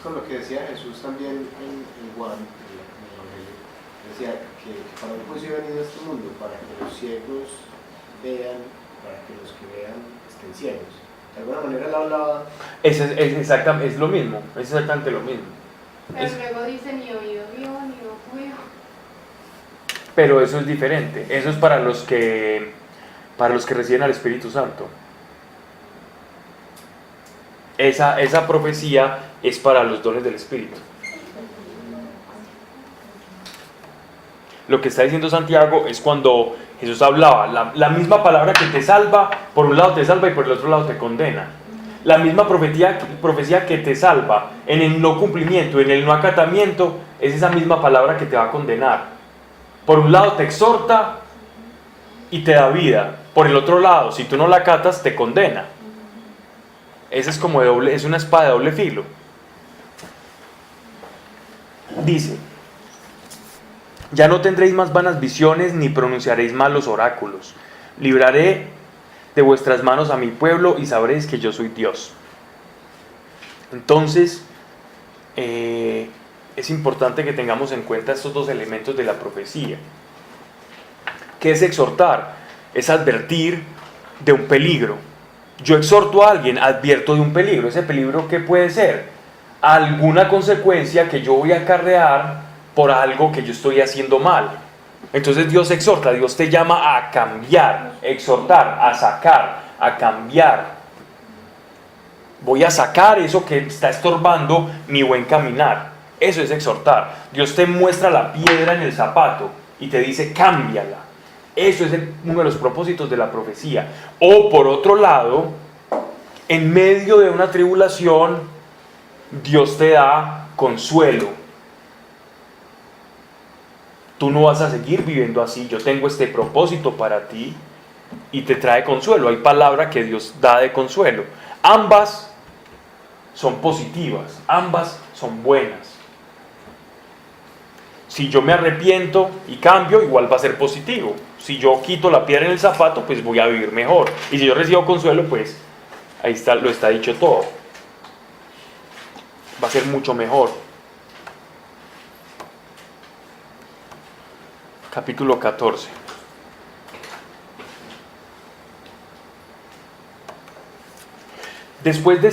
con lo que decía Jesús también en Juan, en el Evangelio. Decía que para un juicio he venido a este mundo, para que los ciegos vean, para que los que vean estén ciegos. De alguna manera él hablaba... Es lo mismo, es exactamente lo mismo. Pero luego dice ni oído vio, ni ojo vio. Pero eso es diferente. Eso es para los que reciben al Espíritu Santo. Esa profecía es para los dones del Espíritu. Lo que está diciendo Santiago es cuando Jesús hablaba, la misma palabra que te salva, por un lado te salva y por el otro lado te condena. La misma profecía que te salva en el no cumplimiento, en el no acatamiento, es esa misma palabra que te va a condenar. Por un lado te exhorta y te da vida. Por el otro lado, si tú no la acatas, te condena. Esa es como es una espada de doble filo. Dice: ya no tendréis más vanas visiones, ni pronunciaréis malos oráculos. Libraré de vuestras manos a mi pueblo, y sabréis que yo soy Dios. Entonces, es importante que tengamos en cuenta estos dos elementos de la profecía. ¿Qué es exhortar? Es advertir de un peligro. Yo exhorto a alguien, advierto de un peligro. ¿Ese peligro qué puede ser? Alguna consecuencia que yo voy a acarrear por algo que yo estoy haciendo mal. Entonces Dios exhorta, Dios te llama a cambiar, exhortar, a sacar, a cambiar. Voy a sacar eso que está estorbando mi buen caminar. Eso es exhortar. Dios te muestra la piedra en el zapato y te dice, cámbiala. Eso es uno de los propósitos de la profecía. O por otro lado, en medio de una tribulación, Dios te da consuelo. Tú no vas a seguir viviendo así. Yo tengo este propósito para ti, y te trae consuelo. Hay palabra que Dios da de consuelo. Ambas son positivas, ambas son buenas. Si yo me arrepiento y cambio, igual va a ser positivo. Si yo quito la piedra en el zapato, pues voy a vivir mejor. Y si yo recibo consuelo, pues ahí está, lo está dicho todo. Va a ser mucho mejor. Capítulo 14. Después de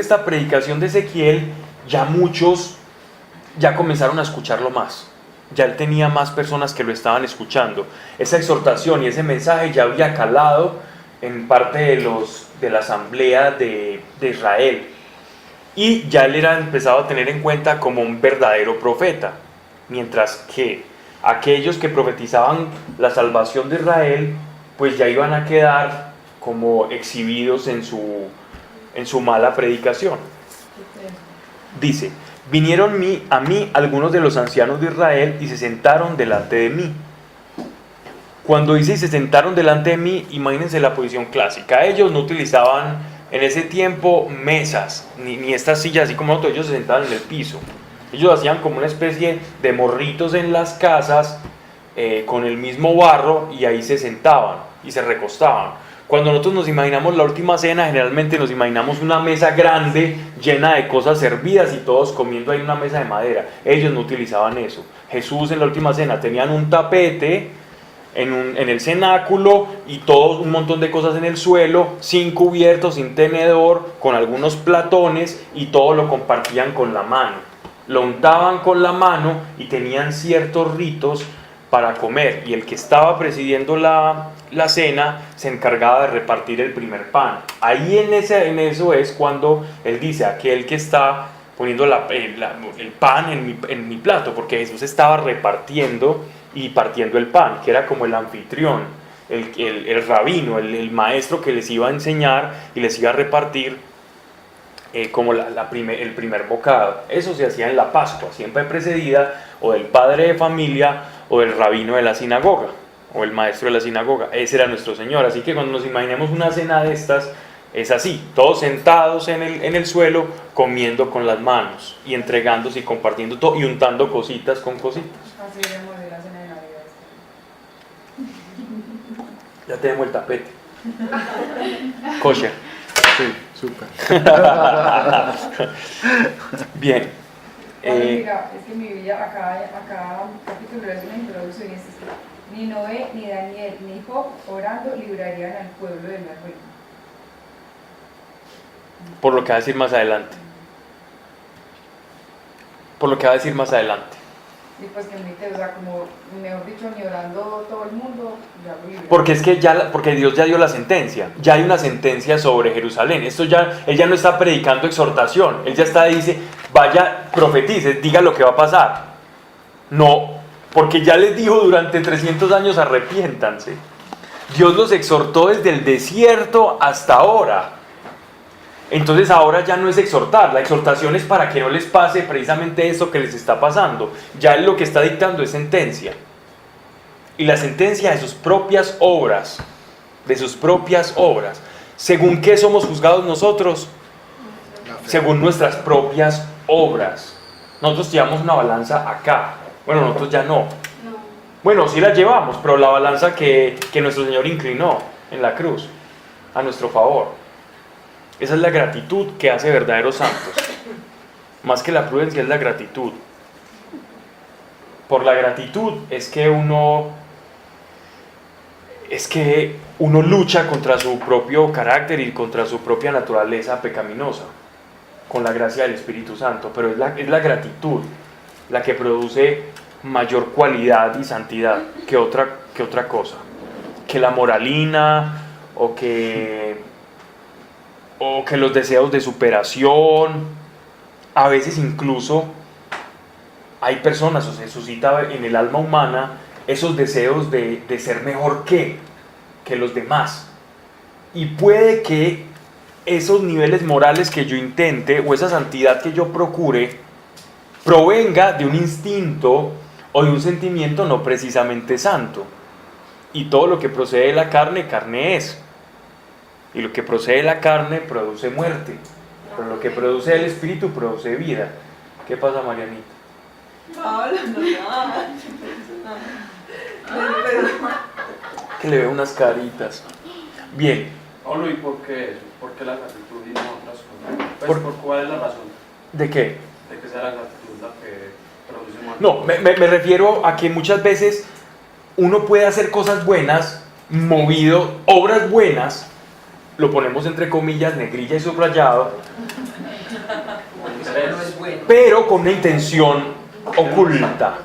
esta predicación de Ezequiel, ya muchos ya comenzaron a escucharlo más. Ya él tenía más personas que lo estaban escuchando. Esa exhortación y ese mensaje ya había calado en parte de la asamblea de Israel. Y ya él era empezado a tener en cuenta como un verdadero profeta. Mientras que aquellos que profetizaban la salvación de Israel, pues ya iban a quedar como exhibidos en su mala predicación. Dice: vinieron a mí algunos de los ancianos de Israel y se sentaron delante de mí. Cuando dice se sentaron delante de mí, imagínense la posición clásica. Ellos no utilizaban en ese tiempo mesas, ni estas sillas así como nosotros. Ellos se sentaban en el piso. Ellos hacían como una especie de morritos en las casas con el mismo barro, y ahí se sentaban y se recostaban. Cuando nosotros nos imaginamos la última cena, generalmente nos imaginamos una mesa grande llena de cosas servidas y todos comiendo ahí en una mesa de madera. Ellos no utilizaban eso. Jesús en la última cena tenían un tapete en el cenáculo y todo un montón de cosas en el suelo, sin cubiertos, sin tenedor, con algunos platones, y todo lo compartían con la mano. Lo untaban con la mano y tenían ciertos ritos para comer, y el que estaba presidiendo la cena se encargaba de repartir el primer pan. Ahí en eso es cuando él dice: aquel que está poniendo el pan en mi plato, porque Jesús estaba repartiendo y partiendo el pan, que era como el anfitrión, el rabino, el maestro que les iba a enseñar y les iba a repartir como el primer bocado. Eso se hacía en la Pascua, siempre precedida o del padre de familia o del rabino de la sinagoga, o el maestro de la sinagoga. Ese era nuestro Señor. Así que cuando nos imaginemos una cena de estas, es así, todos sentados en el suelo, comiendo con las manos, y entregándose y compartiendo todo, y untando cositas con cositas. Así deberíamos de la cena de Navidad. Ya tenemos el tapete. Kosher. Sí, súper. Bien. Mira, es que mi vida acá capítulo es una introducción, y es que ni Noé, ni Daniel, ni Job orando librarían al pueblo de la ruina. Por lo que va a decir más adelante. Por lo que va a decir más adelante. Y pues que o sea, como mejor dicho, ni orando todo el mundo, ya lo libra. Porque es que porque Dios ya dio la sentencia. Ya hay una sentencia sobre Jerusalén. Él ya no está predicando exhortación. Él ya dice: vaya, profetice, diga lo que va a pasar. No, porque ya les dijo durante 300 años: arrepiéntanse. Dios los exhortó desde el desierto hasta ahora. Entonces ahora ya no es exhortar, la exhortación es para que no les pase precisamente eso que les está pasando. Ya él lo que está dictando es sentencia. Y la sentencia de sus propias obras. ¿Según qué somos juzgados nosotros? Según nuestras propias obras. Nosotros llevamos una balanza acá. Bueno, nosotros ya no. Bueno, sí la llevamos, pero la balanza que nuestro Señor inclinó en la cruz a nuestro favor. Esa es la gratitud que hace verdaderos santos. Más que la prudencia es la gratitud. Por la gratitud es que uno lucha contra su propio carácter y contra su propia naturaleza pecaminosa, con la gracia del Espíritu Santo. Pero es la gratitud la que produce mayor cualidad y santidad que otra cosa, que la moralina o que los deseos de superación. A veces incluso hay personas, o se suscita en el alma humana esos deseos de ser mejor que los demás, y puede que esos niveles morales que yo intente o esa santidad que yo procure provenga de un instinto o de un sentimiento no precisamente santo. Y todo lo que procede de la carne, carne es. Y lo que procede de la carne produce muerte, pero lo que produce del Espíritu produce vida. ¿Qué pasa, Marianita? No, nada. Que le veo unas caritas. Bien. Pablo, ¿y por qué eso? ¿Por qué la gratitud y no otras cosas? Pues, ¿por cuál es la razón? ¿De qué? De que sea la gratitud la que produce muerte. No, me refiero a que muchas veces uno puede hacer cosas buenas, obras buenas, lo ponemos entre comillas, negrilla y subrayado, No es bueno. pero con una intención oculta.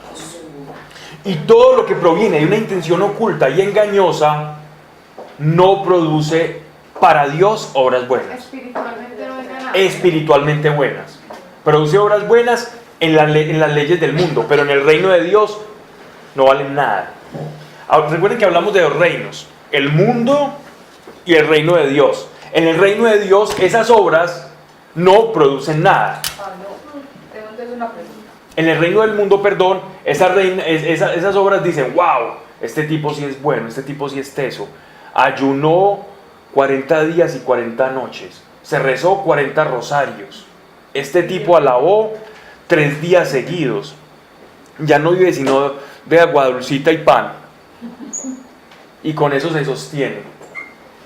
Y todo lo que proviene de una intención oculta y engañosa no produce para Dios obras buenas, Espiritualmente no venga nada. espiritualmente buenas. Produce obras buenas en las leyes del mundo, pero en el reino de Dios no valen nada. Ahora, recuerden que hablamos de dos reinos, el mundo y el reino de Dios. En el reino de Dios esas obras no producen nada. Pablo, tengo entonces una pregunta. En el reino del mundo, perdón, esas obras dicen, wow, este tipo sí es bueno, este tipo sí es teso. Ayunó 40 días y 40 noches, se rezó 40 rosarios. Este tipo alabó 3 días seguidos. Ya no vive sino de agua dulcita y pan. Y con eso se sostiene.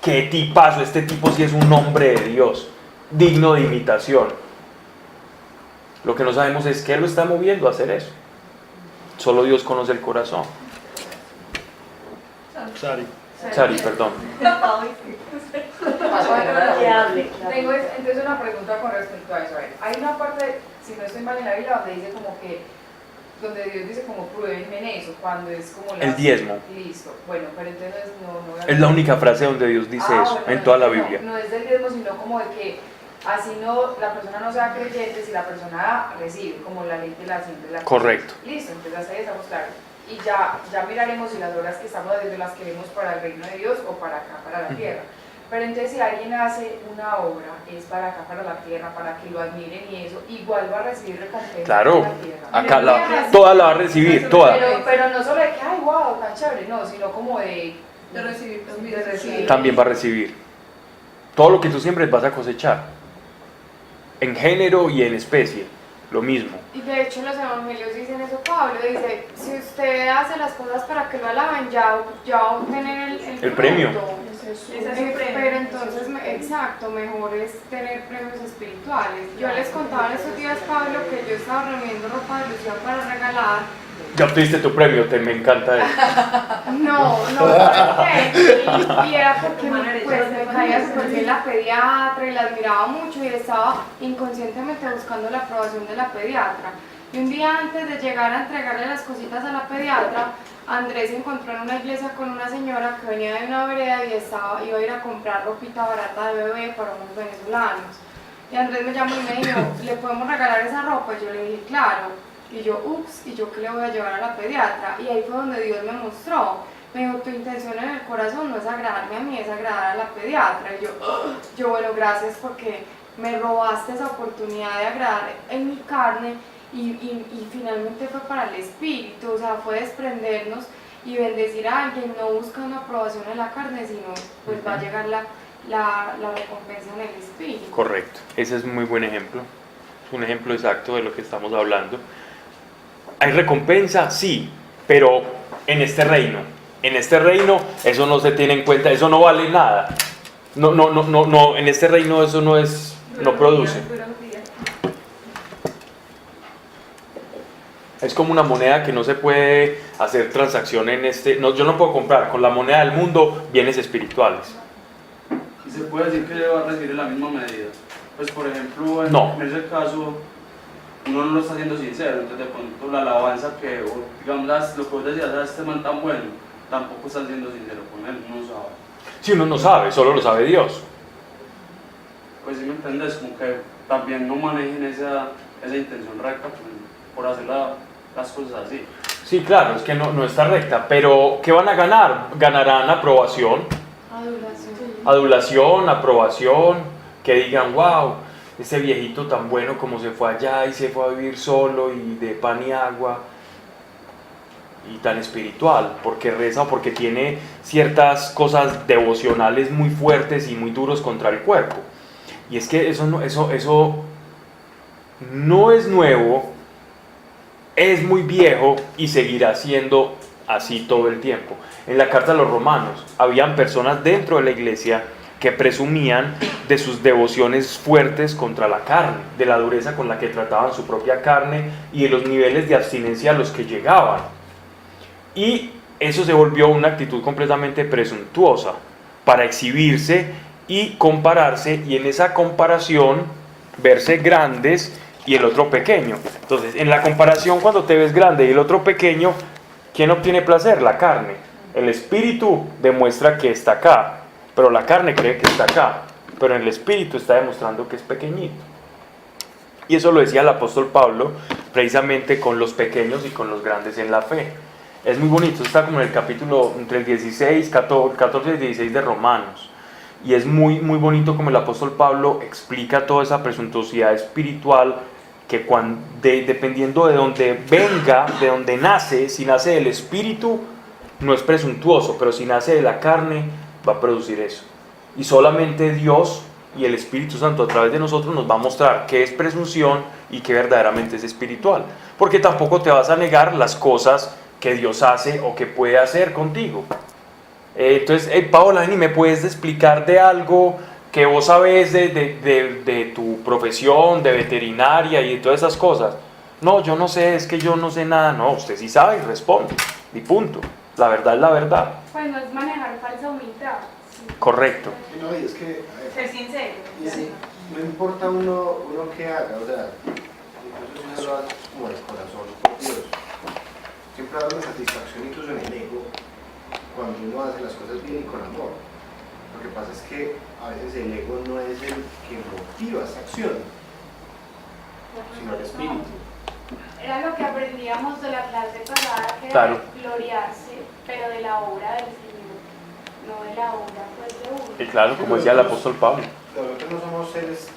Qué tipazo, este tipo sí es un hombre de Dios, digno de imitación. Lo que no sabemos es qué lo está moviendo a hacer eso. Solo Dios conoce el corazón. Sari, perdón. Tengo entonces una pregunta con respecto a eso. A ver, hay una parte, si no estoy mal en la Biblia, donde dice como que, donde Dios dice como pruébenme en eso, cuando es como El diezmo. Listo, bueno, pero entonces no voy a... Es la única frase donde Dios dice eso, bueno, en toda la entonces Biblia. No es del diezmo, sino como de que así no, la persona no sea creyente si la persona recibe, como la ley de la siempre la... Correcto. Listo, entonces hasta ahí estamos claros. Y ya miraremos si las obras que estamos haciendo las queremos para el reino de Dios o para acá, para la tierra. Pero entonces si alguien hace una obra, es para acá, para la tierra, para que lo admiren y eso, igual va a recibir recompensa Claro, en la tierra. acá toda la va a recibir, toda. Pero no solo de que, ay, wow, tan chévere, no, sino como de recibir también. de recibir. También va a recibir. Todo lo que tú siembres vas a cosechar. En género y en especie, lo mismo. Y de hecho los evangelios dicen eso. Pablo dice, si usted hace las cosas para que lo alaben, ya va a obtener el premio. fruto. Ese es su premio. Pero entonces, exacto, mejor es tener premios espirituales. Yo les contaba en estos días, Pablo, que yo estaba reuniendo ropa de ilusión para regalar. Ya obtuviste tu premio, me encanta eso. No, porque y era porque pues, me caía súper bien la pediatra y la admiraba mucho y estaba inconscientemente buscando la aprobación de la pediatra. Y un día antes de llegar a entregarle las cositas a la pediatra, Andrés se encontró en una iglesia con una señora que venía de una vereda y iba a ir a comprar ropita barata de bebé para unos venezolanos. Y Andrés me llamó y me dijo, ¿le podemos regalar esa ropa? Y yo le dije, claro. Y yo, ups, ¿y yo qué le voy a llevar a la pediatra? Y ahí fue donde Dios me mostró. Me dijo, tu intención en el corazón no es agradarme a mí, es agradar a la pediatra. Y yo bueno, gracias porque me robaste esa oportunidad de agradar en mi carne y finalmente fue para el espíritu, o sea, fue desprendernos y bendecir a alguien, no buscando aprobación en la carne, sino pues va a llegar la recompensa en el espíritu. Correcto, ese es un muy buen ejemplo. Es un ejemplo exacto de lo que estamos hablando. ¿Hay recompensa? Sí, pero en este reino. En este reino eso no se tiene en cuenta, eso no vale nada. No, en este reino eso no produce. Es como una moneda que no se puede hacer transacción en yo no puedo comprar con la moneda del mundo bienes espirituales. Y se puede decir que le va a recibir en la misma medida. Pues por ejemplo, en ese caso, uno no lo está haciendo sincero, entonces de pronto la alabanza que, o digamos, lo que vos decías, este man tan bueno, tampoco está siendo sincero con él, uno no sabe. Si uno no sabe, solo lo sabe Dios. Pues si me entiendes, como que también no manejen esa intención recta por hacer las cosas así. Sí, claro, es que no está recta, pero ¿qué van a ganar? Ganarán aprobación, adulación, aprobación, que digan, wow, ese viejito tan bueno como se fue allá y se fue a vivir solo y de pan y agua y tan espiritual, porque reza o porque tiene ciertas cosas devocionales muy fuertes y muy duros contra el cuerpo. Y es que eso no es nuevo, es muy viejo y seguirá siendo así todo el tiempo. En la carta a los romanos, habían personas dentro de la iglesia que presumían de sus devociones fuertes contra la carne, de la dureza con la que trataban su propia carne y de los niveles de abstinencia a los que llegaban. Y eso se volvió una actitud completamente presuntuosa para exhibirse y compararse, y en esa comparación verse grandes y el otro pequeño. Entonces, en la comparación, cuando te ves grande y el otro pequeño, ¿quién obtiene placer? La carne. El espíritu demuestra que está acá, pero la carne cree que está acá, pero el espíritu está demostrando que es pequeñito. Y eso lo decía el apóstol Pablo, precisamente con los pequeños y con los grandes en la fe. Es muy bonito, está como en el capítulo entre el 16, 14 y 16 de Romanos. Y es muy, muy bonito como el apóstol Pablo explica toda esa presuntuosidad espiritual que dependiendo de donde venga, de donde nace, si nace del espíritu, no es presuntuoso, pero si nace de la carne, va a producir eso. Y solamente Dios y el Espíritu Santo a través de nosotros nos va a mostrar qué es presunción y qué verdaderamente es espiritual. Porque tampoco te vas a negar las cosas que Dios hace o que puede hacer contigo. Entonces, Paola, ¿y me puedes explicar de algo que vos sabés de tu profesión, de veterinaria y de todas esas cosas? No, yo no sé, es que yo no sé nada. No, usted sí sabe y responde. Y punto. La verdad es la verdad. Pues no es manejar falsa humildad. Sí. Correcto. No, y es que Ser sincero. y sí, no importa uno qué haga, o sea, incluso si uno lo hace como de corazón, por Dios, siempre da una satisfacción incluso en el ego cuando uno hace las cosas bien y con amor. Lo que pasa es que a veces el ego no es el que motiva esa acción, sino el espíritu. Era lo que aprendíamos de la clase pasada, que Claro. era gloriarse, pero de la obra del Señor, no de la obra pues de uno. Y claro, como decía el apóstol Pablo. Nosotros no somos seres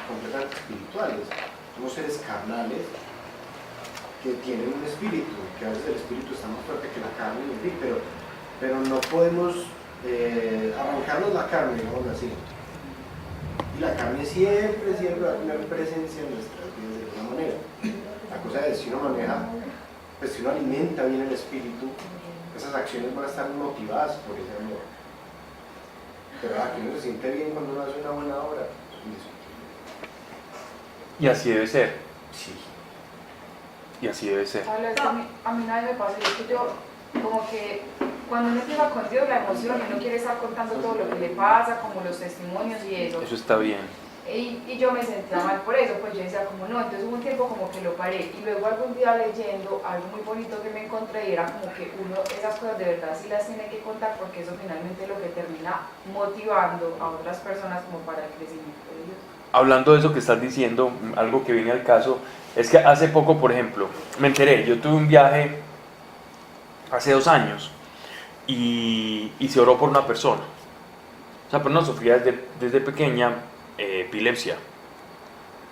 completamente espirituales, somos seres carnales que tienen un espíritu, que a veces el espíritu está más fuerte que la carne, en fin, pero no podemos arrancarnos la carne, digamos así. Y la carne siempre va a tener presencia en nuestras vidas de alguna manera. La cosa es, si uno maneja, pues si uno alimenta bien el espíritu, esas acciones van a estar motivadas por ese amor. Pero aquí uno se siente bien cuando uno hace una buena obra. Y así debe ser. Sí. Y así debe ser. Pablo, es que a mí nadie me pasa, y es que yo, como que cuando uno empieza con Dios, la emoción, y uno quiere estar contando todo lo que le pasa, como los testimonios y eso. Eso está bien. Y yo me sentía mal por eso, pues yo decía como no, entonces hubo un tiempo como que lo paré, y luego algún día leyendo algo muy bonito que me encontré, y era como que uno esas cosas de verdad sí las tiene que contar, porque eso finalmente es lo que termina motivando a otras personas como para el crecimiento de Dios. Hablando de eso que estás diciendo, algo que viene al caso, es que hace poco, por ejemplo, me enteré, yo tuve un viaje hace 2 años y se oró por una persona. Esa persona sufría desde pequeña epilepsia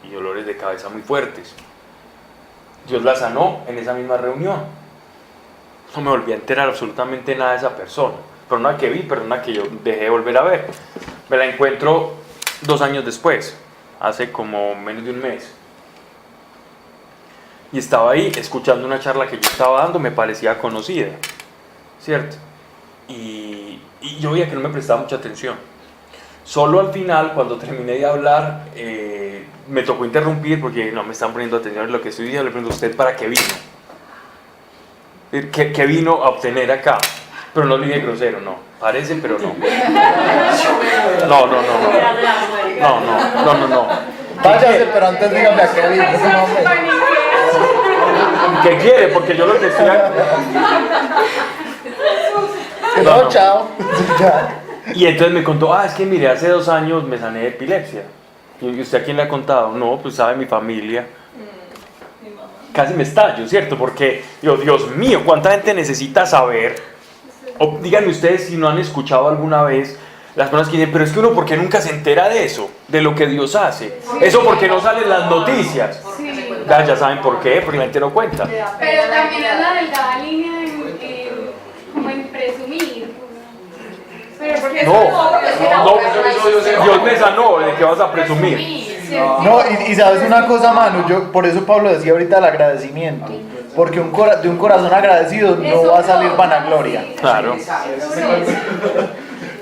y dolores de cabeza muy fuertes. Dios la sanó en esa misma reunión. No me volví a enterar absolutamente nada de esa persona. Persona que vi, persona que yo dejé de volver a ver. Me la encuentro 2 años después, hace como menos de un mes. Y estaba ahí escuchando una charla que yo estaba dando, me parecía conocida, ¿cierto? Y yo veía que no me prestaba mucha atención. Solo al final, cuando terminé de hablar, me tocó interrumpir porque no me están poniendo atención en lo que estoy diciendo. Le pregunto, ¿usted para qué vino? ¿Qué vino a obtener acá? Pero no le dije grosero, no. Parece, pero no. No. Váyase, pero antes dígame a qué vino. ¿Qué quiere? Porque yo lo que estoy... No, chao. Y entonces me contó, es que mire, hace 2 años me sané de epilepsia. ¿Y usted a quién le ha contado? No, pues sabe mi familia. Casi me estallo, ¿cierto? Porque, Dios mío, ¿cuánta gente necesita saber? O díganme ustedes si no han escuchado alguna vez las personas que dicen, pero es que uno, ¿por qué nunca se entera de eso? De lo que Dios hace. Eso porque no salen las noticias. Sí. Ya saben por qué, porque la gente no cuenta. Pero también es la delgada línea como en presumir. Pero porque No, Dios me sanó, ¿de qué vas a presumir? No, y sabes una cosa, Manu, por eso Pablo decía ahorita el agradecimiento, porque de un corazón agradecido no va a salir vanagloria. Claro.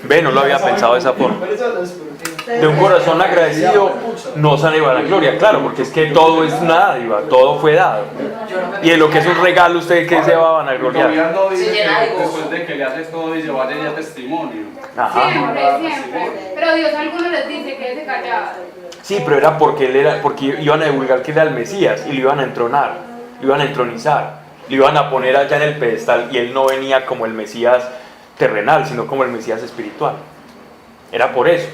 Ve, no lo había pensado de esa forma. Pero eso no es por de un corazón agradecido no sale vanagloria, claro, porque es que todo es una dádiva, todo fue dado. Y de lo que es un regalo, ¿usted qué se va a vanagloriar? Todavía no dice Se que llena de gozo. después de que le haces todo, dice, vaya ya testimonio. Ajá. Siempre. Pero Dios a algunos les dice que se callaban. Sí, pero era porque iban a divulgar que era el Mesías y lo iban a entronar, lo iban a entronizar, lo iban a poner allá en el pedestal y él no venía como el Mesías terrenal, sino como el Mesías espiritual. Era por eso.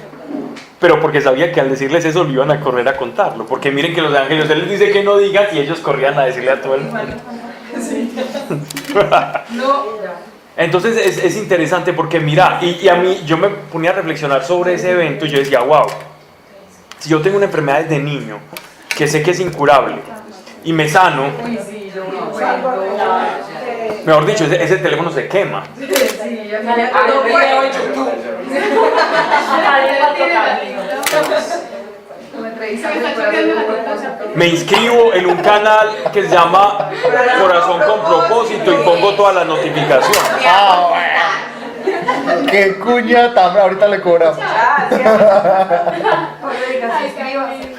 Pero porque sabía que al decirles eso lo iban a correr a contarlo. Porque miren que los ángeles, él les dice que no digan y ellos corrían a decirle a todo el mundo. Entonces es interesante porque mira, y a mí yo me ponía a reflexionar sobre ese evento y yo decía, wow, si yo tengo una enfermedad desde niño, que sé que es incurable, y me sano, mejor dicho, ese teléfono se quema. Me inscribo en un canal que se llama Corazón con Propósito y pongo todas las notificaciones. ¡Qué cuña tan! Ahorita le cobramos.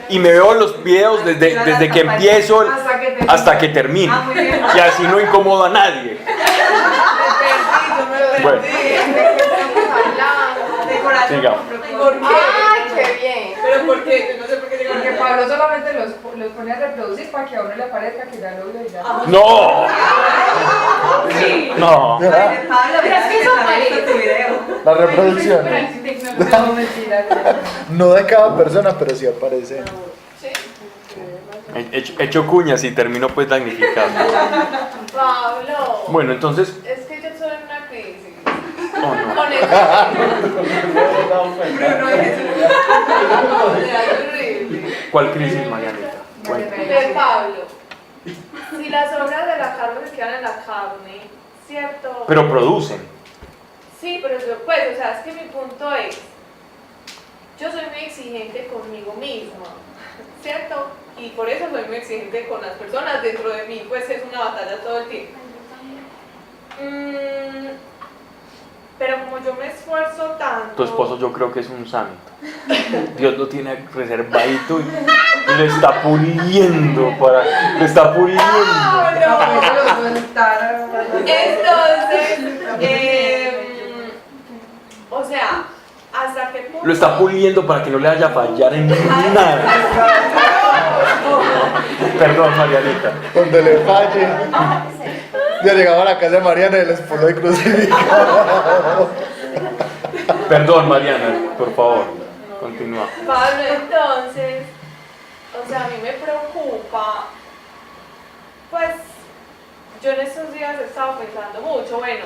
Y me veo los videos desde que empiezo hasta que termino. Y así no incomodo a nadie. Bueno, sigamos. ¡Ay, qué bien! Pero ¿por qué? Yo no sé por qué Porque Pablo solamente los pone a reproducir para que a uno le parezca que ya lo vio y ya. No, no. Pablo, Pero es que eso parece. tu video. La reproducción. No, mentira. No de cada persona, pero sí aparece. Hecho cuñas y termino pues damnificado. Pablo. Bueno, entonces, Es que yo soy en una crisis. oh, no. Con eso. ¿Cuál crisis, Marianita? De Pablo. Si las obras de la carne se quedan en la carne, ¿cierto? Pero producen. Sí, pero yo, pues, o sea, es que mi punto es, yo soy muy exigente conmigo misma, ¿cierto? Y por eso soy muy exigente con las personas dentro de mí, pues es una batalla todo el tiempo. Pero como yo me esfuerzo tanto... Tu esposo yo creo que es un santo. Dios lo tiene reservadito y le está puliendo le está puliendo. Entonces, o sea, ¿hasta qué punto? Lo está puliendo para que no le vaya a fallar en nada. Perdón, Marianita. Donde le falle. Ya llegaba a la casa de Mariana y el esposo de crucificado. Perdón, Mariana, por favor. Continúa. Pablo, entonces, o sea, a mí me preocupa, pues, yo en estos días he estado pensando mucho, bueno,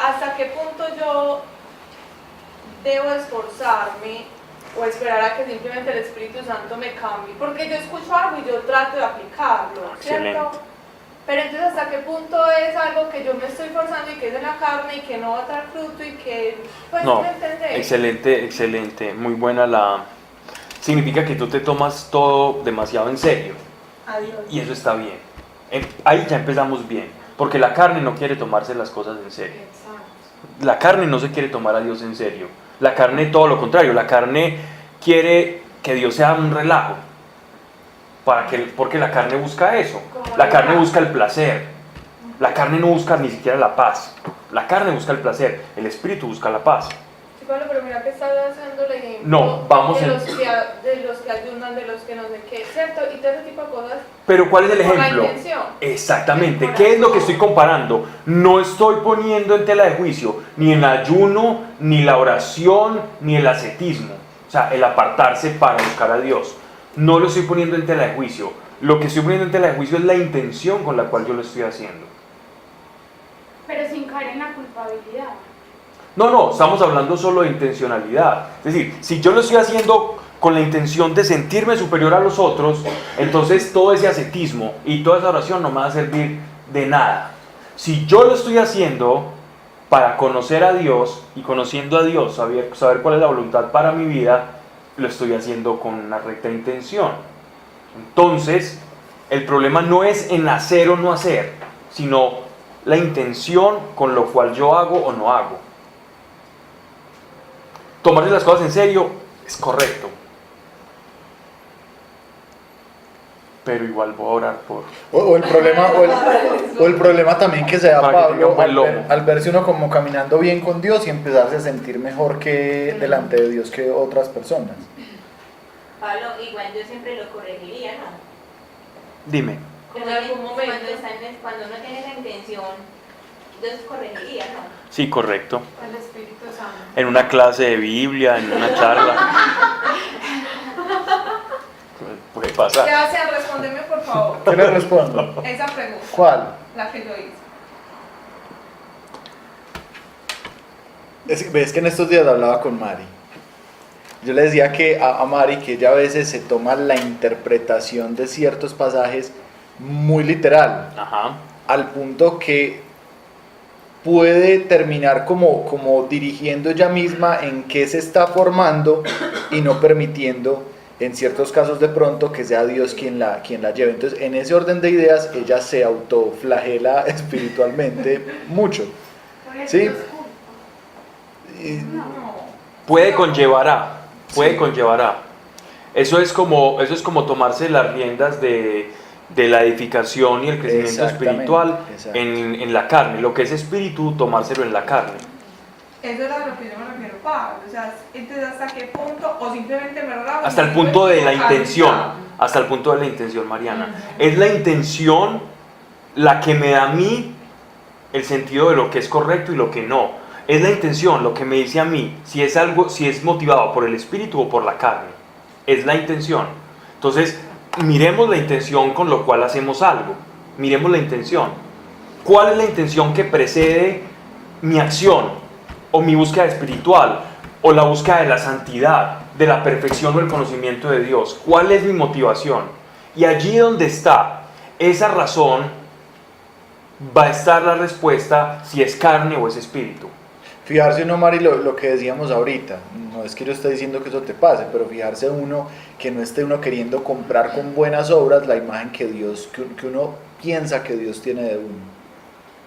¿hasta qué punto yo debo esforzarme o esperar a que simplemente el Espíritu Santo me cambie? Porque yo escucho algo y yo trato de aplicarlo, ¿cierto? Excelente. Pero entonces, ¿hasta qué punto es algo que yo me estoy forzando y que es en la carne y que no va a dar fruto y que, pues, No, ¿me entendés? excelente, excelente. Muy buena la... Significa que tú te tomas todo demasiado en serio. Adiós. Y eso está bien. Ahí ya empezamos bien. Porque la carne no quiere tomarse las cosas en serio. La carne no se quiere tomar a Dios en serio. La carne todo lo contrario. La carne quiere que Dios sea un relajo. Porque la carne busca eso. La carne busca el placer. La carne no busca ni siquiera la paz. La carne busca el placer. El espíritu busca la paz. Sí, Pablo, pero mira que estás haciendo el ejemplo No, vamos de en- los que ayunan, de los que no sé qué, ¿cierto? Y todo ese tipo de cosas. Pero ¿cuál es el Por la ejemplo? intención. Exactamente. ¿Qué es lo que estoy comparando? No estoy poniendo en tela de juicio ni el ayuno, ni la oración, ni el ascetismo. O sea, el apartarse para buscar a Dios. No lo estoy poniendo en tela de juicio. Lo que estoy poniendo en tela de juicio es la intención con la cual yo lo estoy haciendo. Pero sin caer en la culpabilidad. No, estamos hablando solo de intencionalidad. Es decir, si yo lo estoy haciendo con la intención de sentirme superior a los otros, entonces todo ese ascetismo y toda esa oración no me va a servir de nada. Si yo lo estoy haciendo para conocer a Dios y conociendo a Dios, saber cuál es la voluntad para mi vida, lo estoy haciendo con una recta intención. Entonces, el problema no es en hacer o no hacer, sino la intención con lo cual yo hago o no hago. tomarse las cosas en serio es correcto. Pero igual voy a orar por... O el problema, o el problema también que se da Para que tenga un Pablo buen lomo. al verse uno como caminando bien con Dios y empezarse a sentir mejor que delante de Dios que otras personas. Pablo, igual yo siempre lo corregiría, ¿no? Dime. Como En algún momento. cuando uno tiene esa intención, Dios corregiría, ¿no? Sí, correcto. El Espíritu Santo. En una clase de Biblia, en una charla. Puede pasar. Sebastián, respóndeme por favor ¿Qué le respondo? esa pregunta, ¿Cuál? la que yo hice. Ves que en estos días hablaba con Mari. Yo le decía que a Mari que ella a veces se toma la interpretación de ciertos pasajes muy literal, Ajá. al punto que puede terminar como dirigiendo ella misma en qué se está formando y no permitiendo en ciertos casos de pronto que sea Dios quien la lleve. Entonces, en ese orden de ideas, ella se autoflagela espiritualmente mucho. ¿Sí? Y- Puede conllevar a. Eso es como tomarse las riendas de la edificación y el crecimiento Exactamente, espiritual exacto. en la carne. Lo que es espíritu, tomárselo en la carne. Eso era a lo que yo me refiero, Pablo. O sea, entonces, ¿hasta qué punto? O simplemente me lo hago. Hasta el punto de la intención. Hasta el punto de la intención, Mariana. Es la intención la que me da a mí el sentido de lo que es correcto y lo que no. Es la intención lo que me dice a mí si es motivado por el espíritu o por la carne. Es la intención. Entonces, miremos la intención con lo cual hacemos algo. Miremos la intención. ¿Cuál es la intención que precede mi acción o mi búsqueda espiritual o la búsqueda de la santidad, de la perfección o el conocimiento de Dios? ¿Cuál es mi motivación? Y allí donde está esa razón va a estar la respuesta si es carne o es espíritu. Fijarse uno, Mari, lo que decíamos ahorita, no es que yo esté diciendo que eso te pase, pero fijarse uno que no esté uno queriendo comprar con buenas obras la imagen que Dios, que uno piensa que Dios tiene de uno,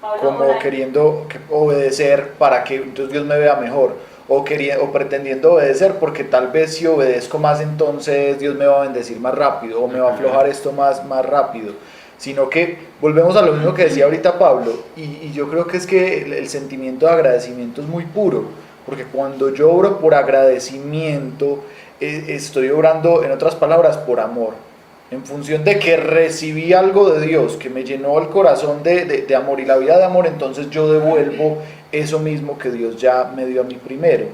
Pablo, como ahora- queriendo obedecer para que entonces Dios me vea mejor, o pretendiendo obedecer porque tal vez si obedezco más entonces Dios me va a bendecir más rápido, o me va a aflojar esto más rápido. Sino que volvemos a lo mismo que decía ahorita Pablo, y yo creo que es que el sentimiento de agradecimiento es muy puro, porque cuando yo obro por agradecimiento, estoy obrando, en otras palabras, por amor, en función de que recibí algo de Dios, que me llenó el corazón de amor y la vida de amor, entonces yo devuelvo eso mismo que Dios ya me dio a mí primero.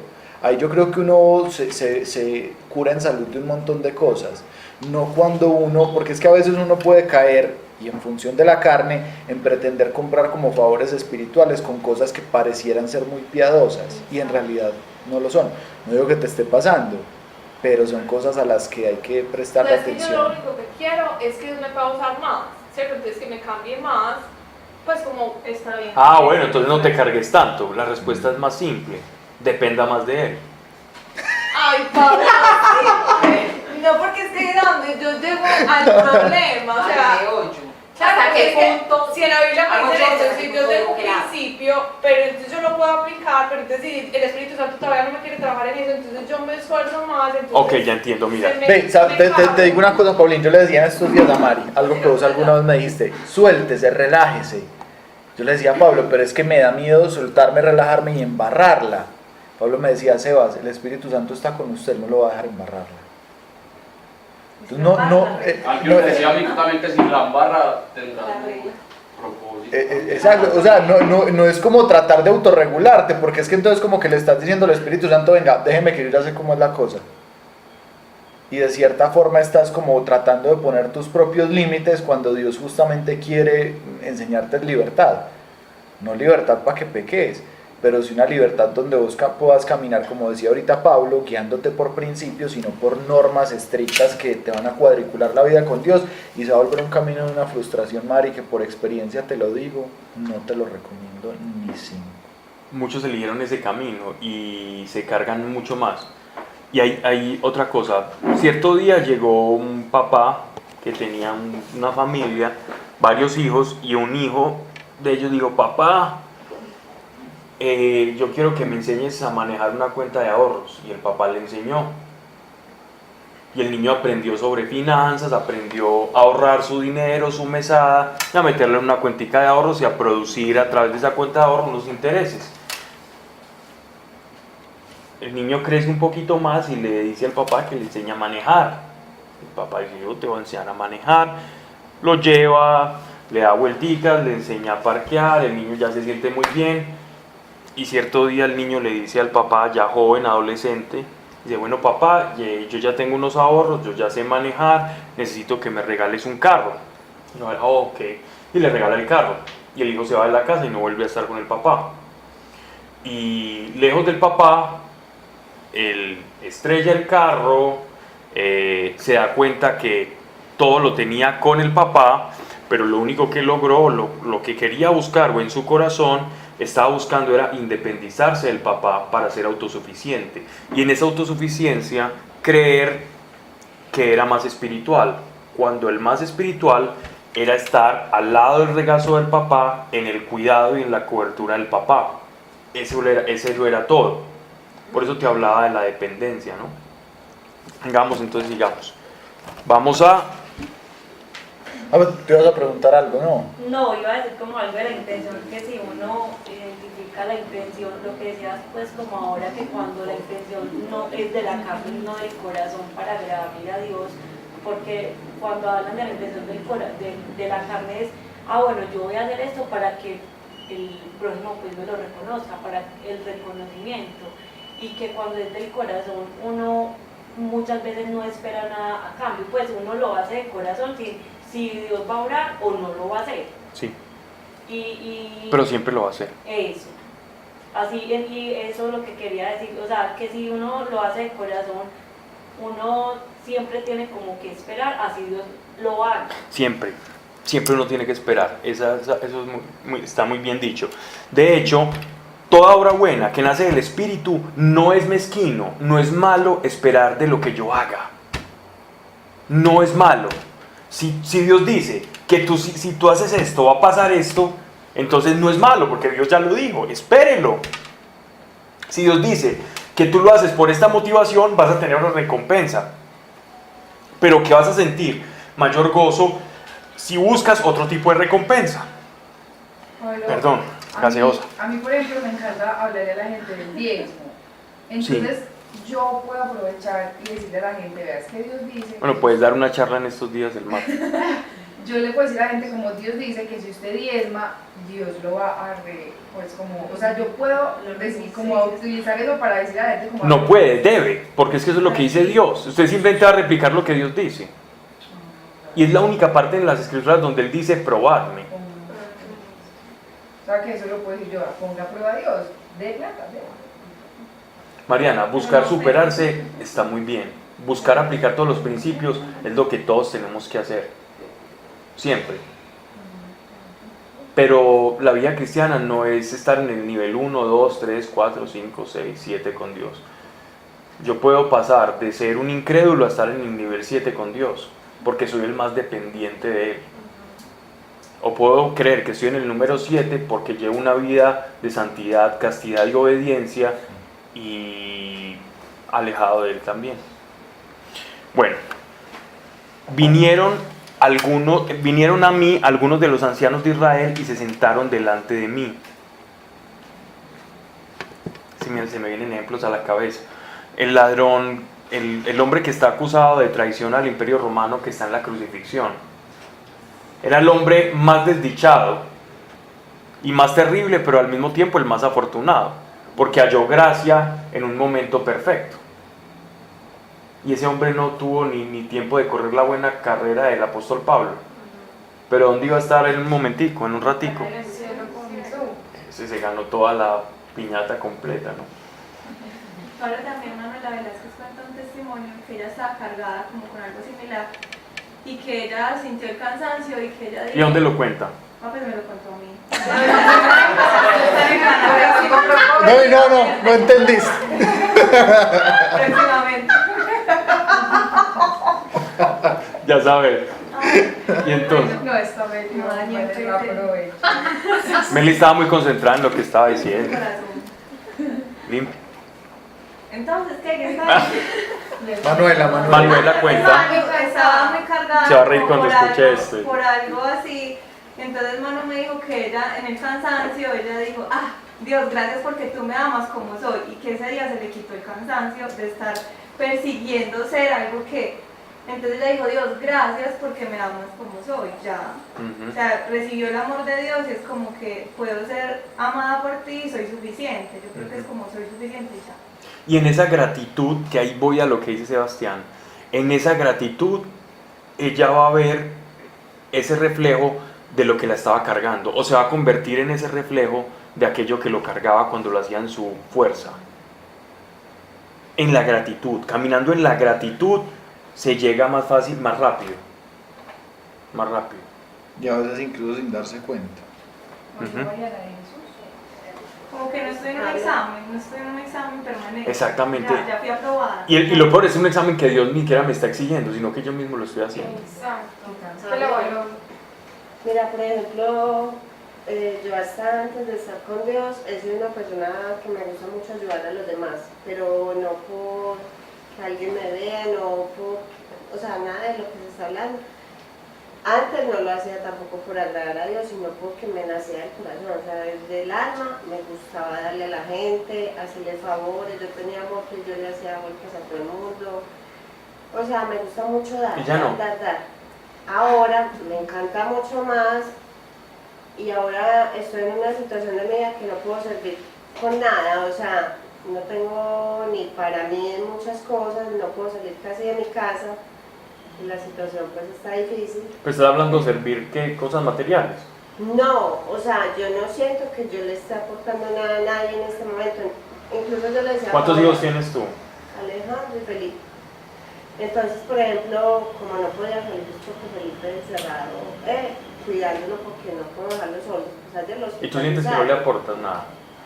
Ahí yo creo que uno se cura en salud de un montón de cosas, no cuando uno, porque es que a veces uno puede caer, y en función de la carne, en pretender comprar como favores espirituales con cosas que parecieran ser muy piadosas y en realidad no lo son. No digo que te esté pasando, pero son cosas a las que hay que prestar Entonces, que yo lo atención. único que quiero es que Dios me pueda usar más, ¿cierto? Entonces, que me cambie más, pues como está bien. Ah, bueno, entonces no te cargues tanto. La respuesta es más simple. Dependa más de él. Ay, Pablo, sí, no, porque es que donde yo llego al problema, o sea, de 8. claro, ¿Hasta qué es que punto? si en la Biblia me Hago dice yo, eso, si yo tengo un claro. principio, pero entonces yo lo puedo aplicar, pero entonces si el Espíritu Santo todavía no me quiere trabajar en eso, entonces yo me esfuerzo más, entonces... Ok, ya entiendo, mira. se me- Ve, me te cambia. digo una cosa, Paulín, yo le decía en estos días a Mari, algo que vos alguna vez me dijiste, suéltese, relájese. Yo le decía a Pablo, pero es que me da miedo soltarme, relajarme y embarrarla. Pablo me decía, Sebas, el Espíritu Santo está con usted, no lo va a dejar embarrarla. Entonces, Alguien me decía a mí también que si la embarra tendrá propósito. exacto, o sea, no es como tratar de autorregularte, porque es que entonces como que le estás diciendo al Espíritu Santo, venga, déjeme que yo ya sé cómo es la cosa. Y de cierta forma estás como tratando de poner tus propios límites cuando Dios justamente quiere enseñarte libertad. No libertad para que peques, pero sí una libertad donde vos puedas caminar, como decía ahorita Pablo, guiándote por principios, sino por normas estrictas que te van a cuadricular la vida con Dios y se va a volver un camino de una frustración, Mari, que por experiencia te lo digo, no te lo recomiendo ni cinco. Muchos eligieron ese camino y se cargan mucho más. Y hay otra cosa. Cierto día llegó un papá que tenía una familia, varios hijos, y un hijo de ellos dijo, papá, yo quiero que me enseñes a manejar una cuenta de ahorros. Y el papá le enseñó. Y el niño aprendió sobre finanzas, aprendió a ahorrar su dinero, su mesada, a meterlo en una cuentica de ahorros y a producir a través de esa cuenta de ahorros los intereses. El niño crece un poquito más y le dice al papá que le enseña a manejar. El papá dice, yo te voy a enseñar a manejar. Lo lleva, le da vuelticas, le enseña a parquear, el niño ya se siente muy bien. Y cierto día el niño le dice al papá, ya joven, adolescente, dice, bueno papá, yo ya tengo unos ahorros, yo ya sé manejar, necesito que me regales un carro. Y no, ok, y le regala el carro. Y el hijo se va de la casa y no vuelve a estar con el papá. Y lejos del papá, él estrella el carro, se da cuenta que todo lo tenía con el papá, pero lo único que logró, lo que quería buscar o en su corazón, estaba buscando era independizarse del papá para ser autosuficiente. Y en esa autosuficiencia, creer que era más espiritual, cuando el más espiritual era estar al lado del regazo del papá, en el cuidado y en la cobertura del papá. Ese lo era todo. Por eso te hablaba de la dependencia, ¿no? Vengamos entonces, sigamos. Vamos a... Te vas a preguntar algo, ¿no? No, iba a decir como algo de la intención, que si uno identifica la intención, lo que decías pues como ahora, que cuando la intención no es de la carne, no del corazón para agradarle a Dios, porque cuando hablan de la intención de la carne es, bueno, yo voy a hacer esto para que el prójimo pues me lo reconozca, para el reconocimiento, y que cuando es del corazón uno muchas veces no espera nada a cambio, pues uno lo hace de corazón si Dios va a orar o no lo va a hacer. Sí. Y pero siempre lo va a hacer. eso. Así, y eso es lo que quería decir. O sea, que si uno lo hace de corazón, uno siempre tiene como que esperar, así Dios lo haga. Siempre uno tiene que esperar. Eso está muy bien dicho. De hecho, toda obra buena que nace del Espíritu no es mezquino, no es malo esperar de lo que yo haga. No es malo. Si Dios dice que si tú haces esto, va a pasar esto, entonces no es malo, porque Dios ya lo dijo, espérelo. Si Dios dice que tú lo haces por esta motivación, vas a tener una recompensa. Pero que vas a sentir mayor gozo si buscas otro tipo de recompensa. Pablo, Perdón, gaseosa. A mí, por ejemplo, me encanta hablarle a la gente del diezmo. Entonces, yo puedo aprovechar y decirle a la gente, veas que Dios dice... Bueno, puedes dar una charla en estos días del martes. Yo le puedo decir a la gente, como Dios dice, que si usted diezma, Dios lo va a pues como... O sea, yo puedo decir, como utilizar eso para decir a la gente como... No puede, debe, porque es que eso es lo que dice Dios. Usted simplemente va a replicar lo que Dios dice. Y es la única parte en las escrituras donde Él dice, probadme. O sea, que eso lo puedo decir yo, ponga a prueba a Dios, de plata, de... Mariana, buscar superarse está muy bien. Buscar aplicar todos los principios es lo que todos tenemos que hacer. Siempre. Pero la vida cristiana no es estar en el nivel 1, 2, 3, 4, 5, 6, 7 con Dios. Yo puedo pasar de ser un incrédulo a estar en el nivel 7 con Dios, porque soy el más dependiente de Él. O puedo creer que estoy en el número 7 porque llevo una vida de santidad, castidad y obediencia, y alejado de Él también. Bueno, vinieron a mí algunos de los ancianos de Israel y se sentaron delante de mí. Se me vienen ejemplos a la cabeza. El ladrón, el hombre que está acusado de traición al imperio romano, que está en la crucifixión, era el hombre más desdichado y más terrible, pero al mismo tiempo el más afortunado, porque halló gracia en un momento perfecto. Y ese hombre no tuvo ni tiempo de correr la buena carrera del apóstol Pablo. Pero ¿dónde iba a estar en un momentico, en un ratico? Ese se ganó toda la piñata completa, ¿no? Ahora también Manuela Velázquez cuenta un testimonio que ella estaba cargada como con algo similar y que ella sintió el cansancio y que ella dijo... ¿Y dónde lo cuenta? Pues me lo contó a mí. No entendiste. Próximamente. Ya sabes. Y entonces, No, esta vez no, Meli estaba muy concentrada en lo que estaba diciendo. Limpio. Entonces, ¿qué está? Manuela cuenta. Estaba muy cargada. Se va a reír cuando por escuche algo- esto. Por algo así. Entonces Manu me dijo que ella, en el cansancio, ella dijo, Dios, gracias porque tú me amas como soy. Y que ese día se le quitó el cansancio de estar persiguiendo ser algo que... Entonces ella dijo, Dios, gracias porque me amas como soy, ya. O sea, recibió el amor de Dios y es como que puedo ser amada por ti y soy suficiente. Yo creo que es como soy suficiente y ya. Y en esa gratitud, que ahí voy a lo que dice Sebastián, en esa gratitud ella va a ver ese reflejo de lo que la estaba cargando, o se va a convertir en ese reflejo de aquello que lo cargaba cuando lo hacía en su fuerza. En la gratitud, caminando en la gratitud, se llega más fácil, más rápido. Más rápido. Y a veces incluso sin darse cuenta. Como que no estoy en un examen permanente. Exactamente. Ya fui aprobada. Y lo peor es un examen que Dios ni siquiera me está exigiendo, sino que yo mismo lo estoy haciendo. Exacto. Que lo valoro. Mira, por ejemplo, yo hasta antes de estar con Dios he sido una persona que me gusta mucho ayudar a los demás, pero no por que alguien me vea, no por, o sea, nada de lo que se está hablando. Antes no lo hacía tampoco por agradar a Dios, sino porque me nacía del corazón, o sea, desde el alma me gustaba darle a la gente, hacerle favores, yo tenía amor que yo le hacía golpes a todo el mundo, o sea, me gusta mucho dar, ¿Y ya no? dar. Ahora me encanta mucho más y ahora estoy en una situación de mi vida que no puedo servir con nada, o sea, no tengo ni para mí en muchas cosas, no puedo salir casi de mi casa, y la situación pues está difícil. Pero estás hablando de servir, ¿qué? Cosas materiales. No, o sea, yo no siento que yo le esté aportando nada a nadie en este momento, incluso yo le decía... ¿Cuántos hijos tienes tú? Alejandro y Felipe. Entonces, por ejemplo, como no podía salir porque Felipe encerrado, cuidándolo porque no puedo dejarlo solo. O sea, de los ¿Y tú sientes que no le aportas nada?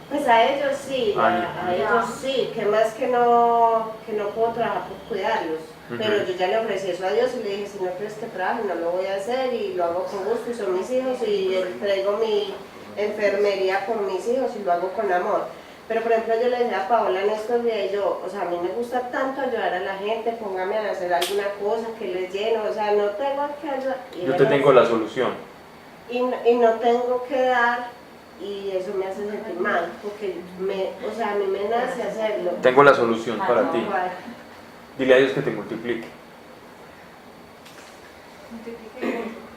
Pues a ellos sí, a ellos sí, que más que no puedo trabajar por cuidarlos. Pero yo ya le ofrecí eso a Dios y le dije, si no quieres que trabaje, no lo voy a hacer y lo hago con gusto y son mis hijos y entrego mi enfermería por mis hijos y lo hago con amor. Pero por ejemplo yo le decía a Paola en estos días, o sea, a mí me gusta tanto ayudar a la gente, póngame a hacer alguna cosa que les lleno, o sea, no tengo que ayudar. Yo te tengo la solución. Y no tengo que dar y eso me hace sentir mal, porque o sea, a mí me nace hacerlo. Tengo la solución para ti. Dile a Dios que te multiplique.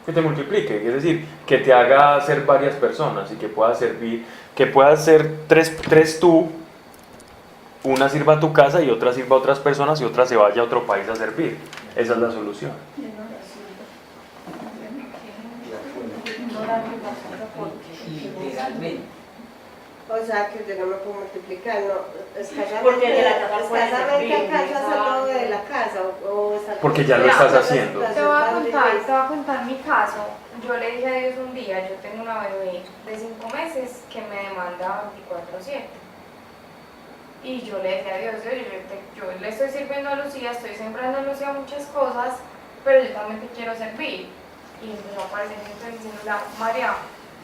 Que te multiplique, es decir, que te haga ser varias personas y que puedas servir, que puedas ser tres tú, una sirva a tu casa y otra sirva a otras personas y otra se vaya a otro país a servir. Esa es la solución. Literalmente. O sea, que yo no me puedo multiplicar, no, Porque de la casa puede escasamente servir, acaso hacerlo de la casa o estar... Porque ya lo estás haciendo. Te voy a contar mi caso. Yo le dije a Dios un día, yo tengo una bebé de 5 meses que me demanda 24/7. Y yo le decía a Dios, yo le estoy sirviendo a Lucía, estoy sembrando a Lucía muchas cosas, pero yo también te quiero servir. Y empezó a aparecer gente diciendo, María,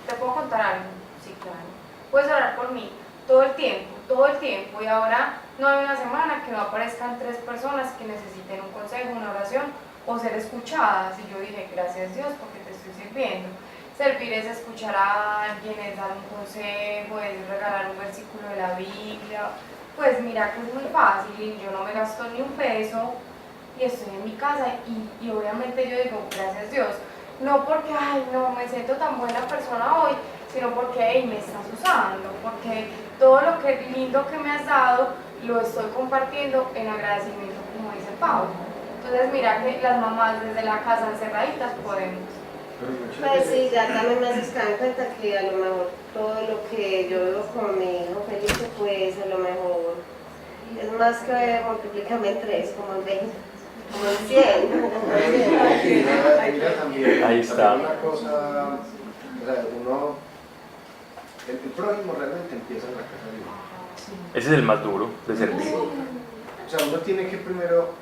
¿te puedo contar algo? Sí, claro. Puedes orar por mí todo el tiempo. Y ahora no hay una semana que no aparezcan 3 personas que necesiten un consejo, una oración o ser escuchadas. Y yo dije, gracias Dios, porque te estoy sirviendo. Servir es escuchar a alguien, es dar un consejo, es regalar un versículo de la Biblia. Pues mira que es muy fácil y yo no me gasto ni un peso y estoy en mi casa y obviamente yo digo, gracias Dios. No porque, no, me siento tan buena persona hoy, sino porque me estás usando, porque todo lo que lindo que me has dado lo estoy compartiendo en agradecimiento, como dice Pablo. Entonces mira que las mamás desde la casa encerraditas podemos. Pues sí, ya también me haces caer en cuenta que a lo mejor todo lo que yo veo con mi hijo Felipe, pues a lo mejor es más que multiplícame en 3, como en 20. Como en 100. Ahí está. Una cosa, o sea, el prójimo realmente empieza en la casa de Dios. Ese es el más duro de servir. O sea, uno tiene que primero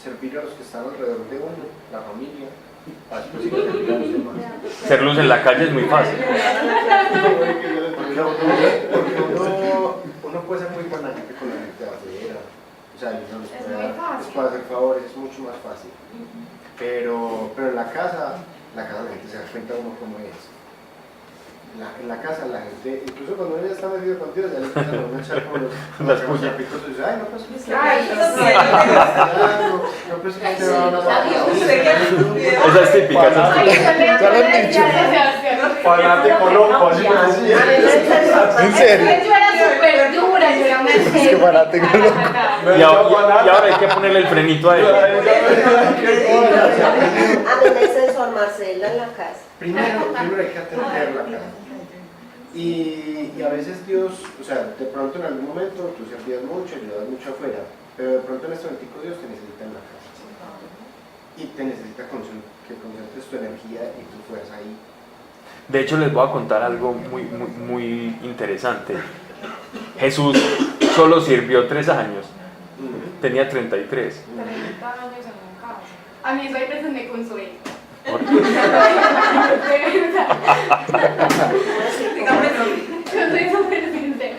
servir a los que están alrededor de uno, la familia, para después ir a servir a los demás. Ser luz en la calle es muy fácil. Porque uno puede ser muy buena O sea, ellos no les Es puede muy dar, fácil. les puede hacer favores, es mucho más fácil. Pero en la casa la gente se da cuenta uno cómo es. En la casa la gente, incluso cuando uno ya está metido con Dios, ya le empiezan a uno echar como los chapitos y dice, ay, no pasa nada. No pasa nada. Esa es típica. esa es típica. Ya lo han dicho. Fanático loco, así me decía. ¿En serio? Yo era súper dura, yo era una Es que fanático loco. Y ahora hay que ponerle el frenito a él. A mí me dicen Sor Marcela en la casa. Primero hay que atender la casa. Y a veces Dios, o sea, de pronto en algún momento tú servías mucho, ayudas mucho afuera, pero de pronto en este momento Dios te necesita en la casa. Y te necesita que concentres tu energía y tu fuerza ahí. De hecho, les voy a contar algo muy interesante. Jesús solo sirvió 3 años. Tenía 33. 30 años en un caso. A mí eso a veces me consuela. ¿Por qué? De verdad. Yo soy súper sincera.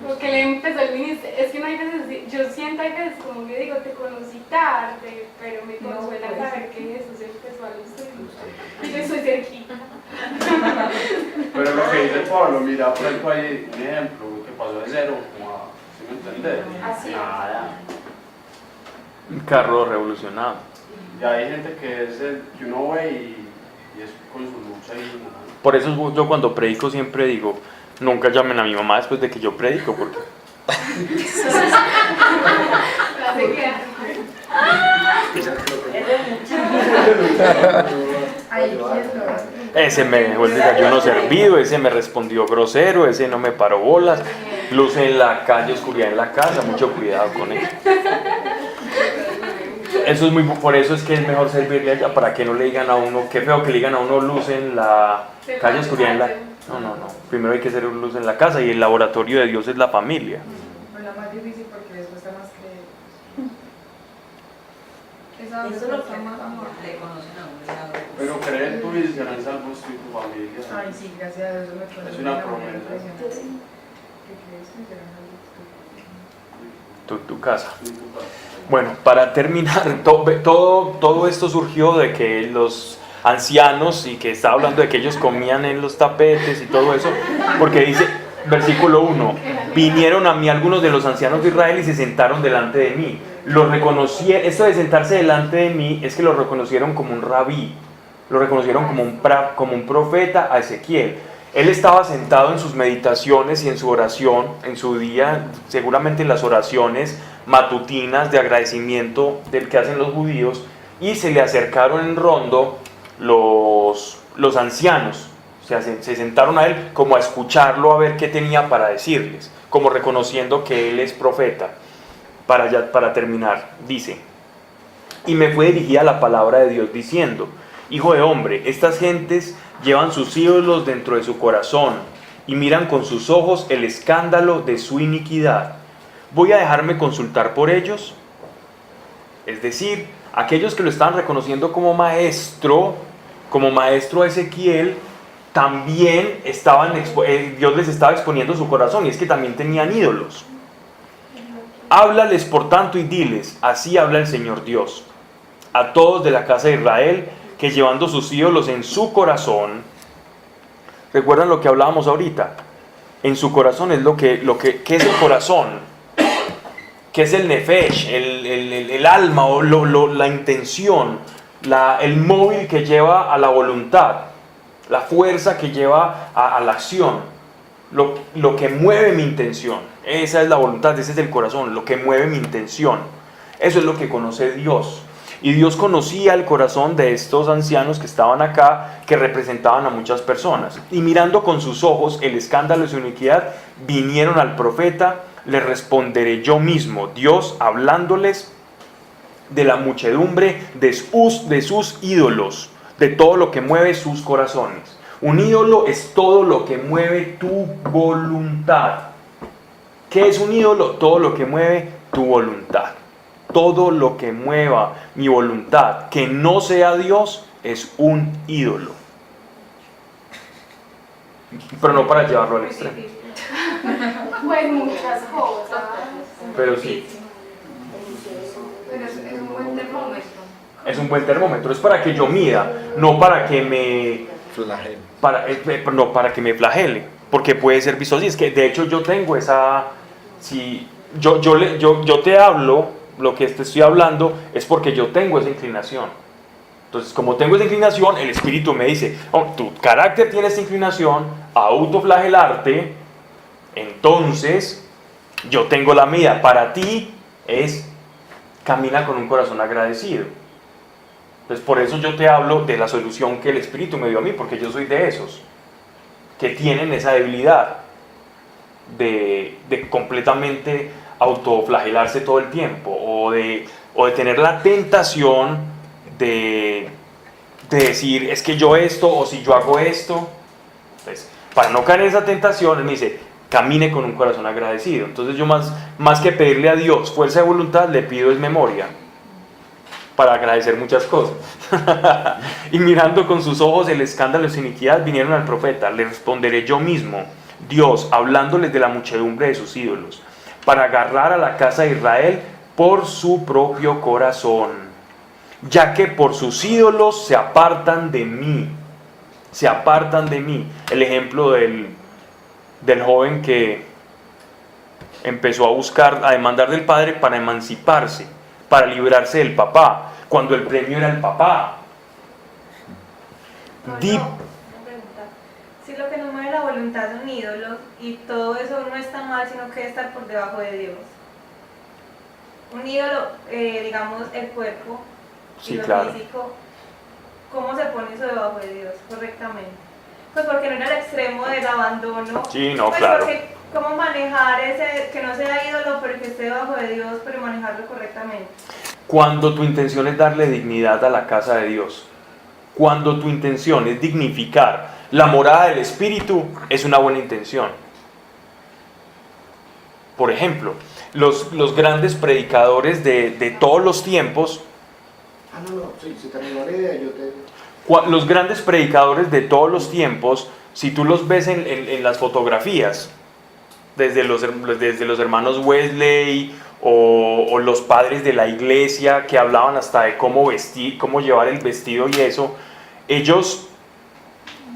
Porque le empezó el ministerio. Es que no hay veces, yo siento hay veces como que digo, te conocí tarde, pero me consuela saber que Jesús empezó a lucir. Y yo estoy cerquita. Pero lo que dice Pablo, mira, por ejemplo, hay un ejemplo que pasó de cero, como a, ¿sí me entiendes? Así es. Nada. Un carro revolucionado. Y hay gente que es el que uno ve y es con su lucha y nada. Por eso yo cuando predico siempre digo, nunca llamen a mi mamá después de que yo predico, porque ese me dejó el desayuno servido, ese me respondió grosero, ese no me paró bolas, luz en la calle, oscuridad en la casa, mucho cuidado con eso. Eso es por eso es que es mejor servirle allá, para que no le digan a uno, qué feo que le digan a uno luz en la calle, oscuridad en la... No. Primero hay que hacer luz en la casa y el laboratorio de Dios es la familia. Fue la más difícil porque después está más que... Esa Eso es lo que está más amor. le conocen a uno. Pero creer tú y serán salvos tú y tu familia. Ay, sí, gracias a Dios. Eso me Es una promesa. ¿Qué crees que serán Tu casa. Y tu casa. Bueno, para terminar, todo esto surgió de que los ancianos, y que está hablando de que ellos comían en los tapetes y todo eso, porque dice, versículo 1, vinieron a mí algunos de los ancianos de Israel y se sentaron delante de mí. Lo reconocí, esto de sentarse delante de mí es que lo reconocieron como un rabí, lo reconocieron como un profeta a Ezequiel. Él estaba sentado en sus meditaciones y en su oración, en su día, seguramente en las oraciones matutinas de agradecimiento del que hacen los judíos, y se le acercaron en rondo los ancianos, o sea, se sentaron a él como a escucharlo, a ver qué tenía para decirles, como reconociendo que él es profeta. Para terminar, dice, y me fue dirigida la palabra de Dios diciendo, hijo de hombre, estas gentes llevan sus ídolos dentro de su corazón y miran con sus ojos el escándalo de su iniquidad. ¿Voy a dejarme consultar por ellos? Es decir, aquellos que lo estaban reconociendo como maestro a Ezequiel, también Dios les estaba exponiendo su corazón, y es que también tenían ídolos. Háblales por tanto y diles, así habla el Señor Dios, a todos de la casa de Israel, que llevando sus ídolos en su corazón, ¿recuerdan lo que hablábamos ahorita? En su corazón es ¿qué es el corazón? ¿Qué es el nefesh? El alma o la intención, el móvil que lleva a la voluntad, la fuerza que lleva a la acción, lo que mueve mi intención. Esa es la voluntad, ese es el corazón, lo que mueve mi intención. Eso es lo que conoce Dios. Y Dios conocía el corazón de estos ancianos que estaban acá, que representaban a muchas personas. Y mirando con sus ojos el escándalo de su iniquidad, vinieron al profeta, le responderé yo mismo, Dios hablándoles de la muchedumbre de sus ídolos, de todo lo que mueve sus corazones. Un ídolo es todo lo que mueve tu voluntad. ¿Qué es un ídolo? Todo lo que mueve tu voluntad. Todo lo que mueva mi voluntad, que no sea Dios, es un ídolo. Pero no para llevarlo al extremo. Pues muchas cosas. Pero sí. Es un buen termómetro, es para que yo mida, no para que me Flagelo. no para que me flagele, porque puede ser visto así. Es que de hecho yo tengo esa, si yo te hablo, lo que te estoy hablando es porque yo tengo esa inclinación. Entonces, como tengo esa inclinación, el Espíritu me dice, oh, tu carácter tiene esa inclinación a autoflagelarte, entonces yo tengo la mía. Para ti es, camina con un corazón agradecido. Entonces, por eso yo te hablo de la solución que el Espíritu me dio a mí, porque yo soy de esos que tienen esa debilidad de completamente autoflagelarse todo el tiempo, o de tener la tentación de decir, es que yo esto, o si yo hago esto. Entonces, para no caer en esa tentación, él me dice, camine con un corazón agradecido. Entonces yo más que pedirle a Dios fuerza de voluntad, le pido es memoria, para agradecer muchas cosas. Y mirando con sus ojos el escándalo de su iniquidad, vinieron al profeta, le responderé yo mismo, Dios, hablándoles de la muchedumbre de sus ídolos, para agarrar a la casa de Israel por su propio corazón, ya que por sus ídolos se apartan de mí. Se apartan de mí. El ejemplo del joven que empezó a buscar, a demandar del padre para emanciparse, para librarse del papá, cuando el premio era el papá. Una pregunta. Si lo que nos mueve la voluntad son ídolos y todo eso no está mal, sino que estar por debajo de Dios. Un ídolo, digamos, el cuerpo, Sí, y lo claro. físico, ¿cómo se pone eso debajo de Dios correctamente? Pues porque no era el extremo del abandono. Sí, no, pues claro. Porque cómo manejar ese, que no sea ídolo, pero que esté debajo de Dios, pero manejarlo correctamente. Cuando tu intención es darle dignidad a la casa de Dios, cuando tu intención es dignificar la morada del Espíritu, es una buena intención. Por ejemplo, los grandes predicadores de todos los tiempos, Sí, se terminó la idea, yo te... los grandes predicadores de todos los tiempos, si tú los ves en las fotografías, desde los hermanos Wesley o los padres de la iglesia que hablaban hasta de cómo vestir, cómo llevar el vestido y eso, ellos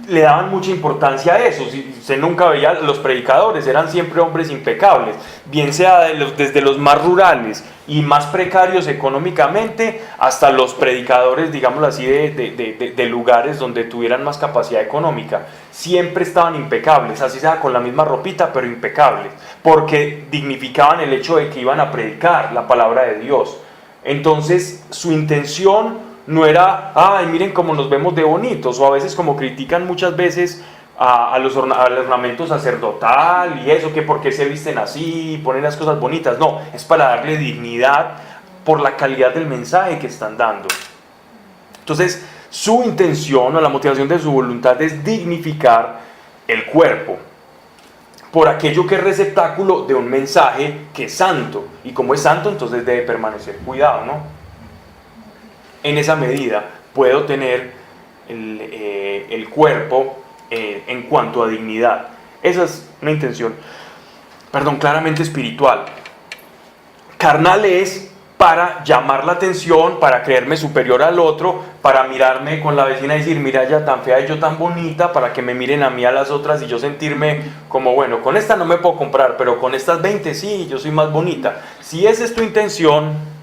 le daban mucha importancia a eso. Si usted nunca veía, los predicadores eran siempre hombres impecables, bien sea desde los más rurales y más precarios económicamente hasta los predicadores, digámoslo así, de lugares donde tuvieran más capacidad económica. Siempre estaban impecables, así sea con la misma ropita, pero impecables, porque dignificaban el hecho de que iban a predicar la palabra de Dios. Entonces su intención no era, ay, miren cómo nos vemos de bonitos, o a veces como critican muchas veces al ornamento sacerdotal y eso, que por qué se visten así, ponen las cosas bonitas. No, es para darle dignidad por la calidad del mensaje que están dando. Entonces, su intención o la motivación de su voluntad es dignificar el cuerpo por aquello que es receptáculo de un mensaje que es santo, y como es santo, entonces debe permanecer cuidado, ¿no? En esa medida puedo tener el cuerpo en cuanto a dignidad. Esa es una intención, claramente espiritual. Carnal es para llamar la atención, para creerme superior al otro, para mirarme con la vecina y decir, mira ella tan fea y yo tan bonita, para que me miren a mí a las otras y yo sentirme como, bueno, con esta no me puedo comprar, pero con estas 20 sí, yo soy más bonita. Si esa es tu intención,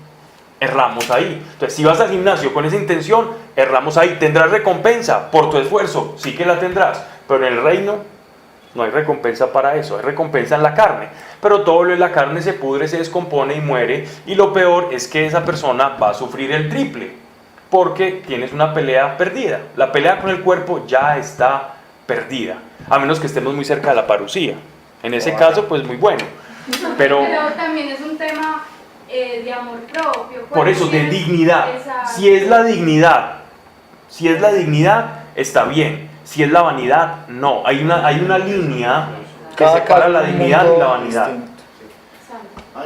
erramos ahí. Entonces, si vas al gimnasio con esa intención, erramos ahí. ¿Tendrás recompensa por tu esfuerzo? Sí que la tendrás, pero en el reino no hay recompensa para eso, hay recompensa en la carne. Pero todo lo en la carne se pudre, se descompone y muere, y lo peor es que esa persona va a sufrir el triple, porque tienes una pelea perdida. La pelea con el cuerpo ya está perdida, a menos que estemos muy cerca de la parucía. En ese caso, pues muy bueno. Pero también es un tema de amor propio. Por eso, de dignidad. Si es la dignidad, está bien. Si es la vanidad, no. Hay una línea que separa la dignidad y la vanidad.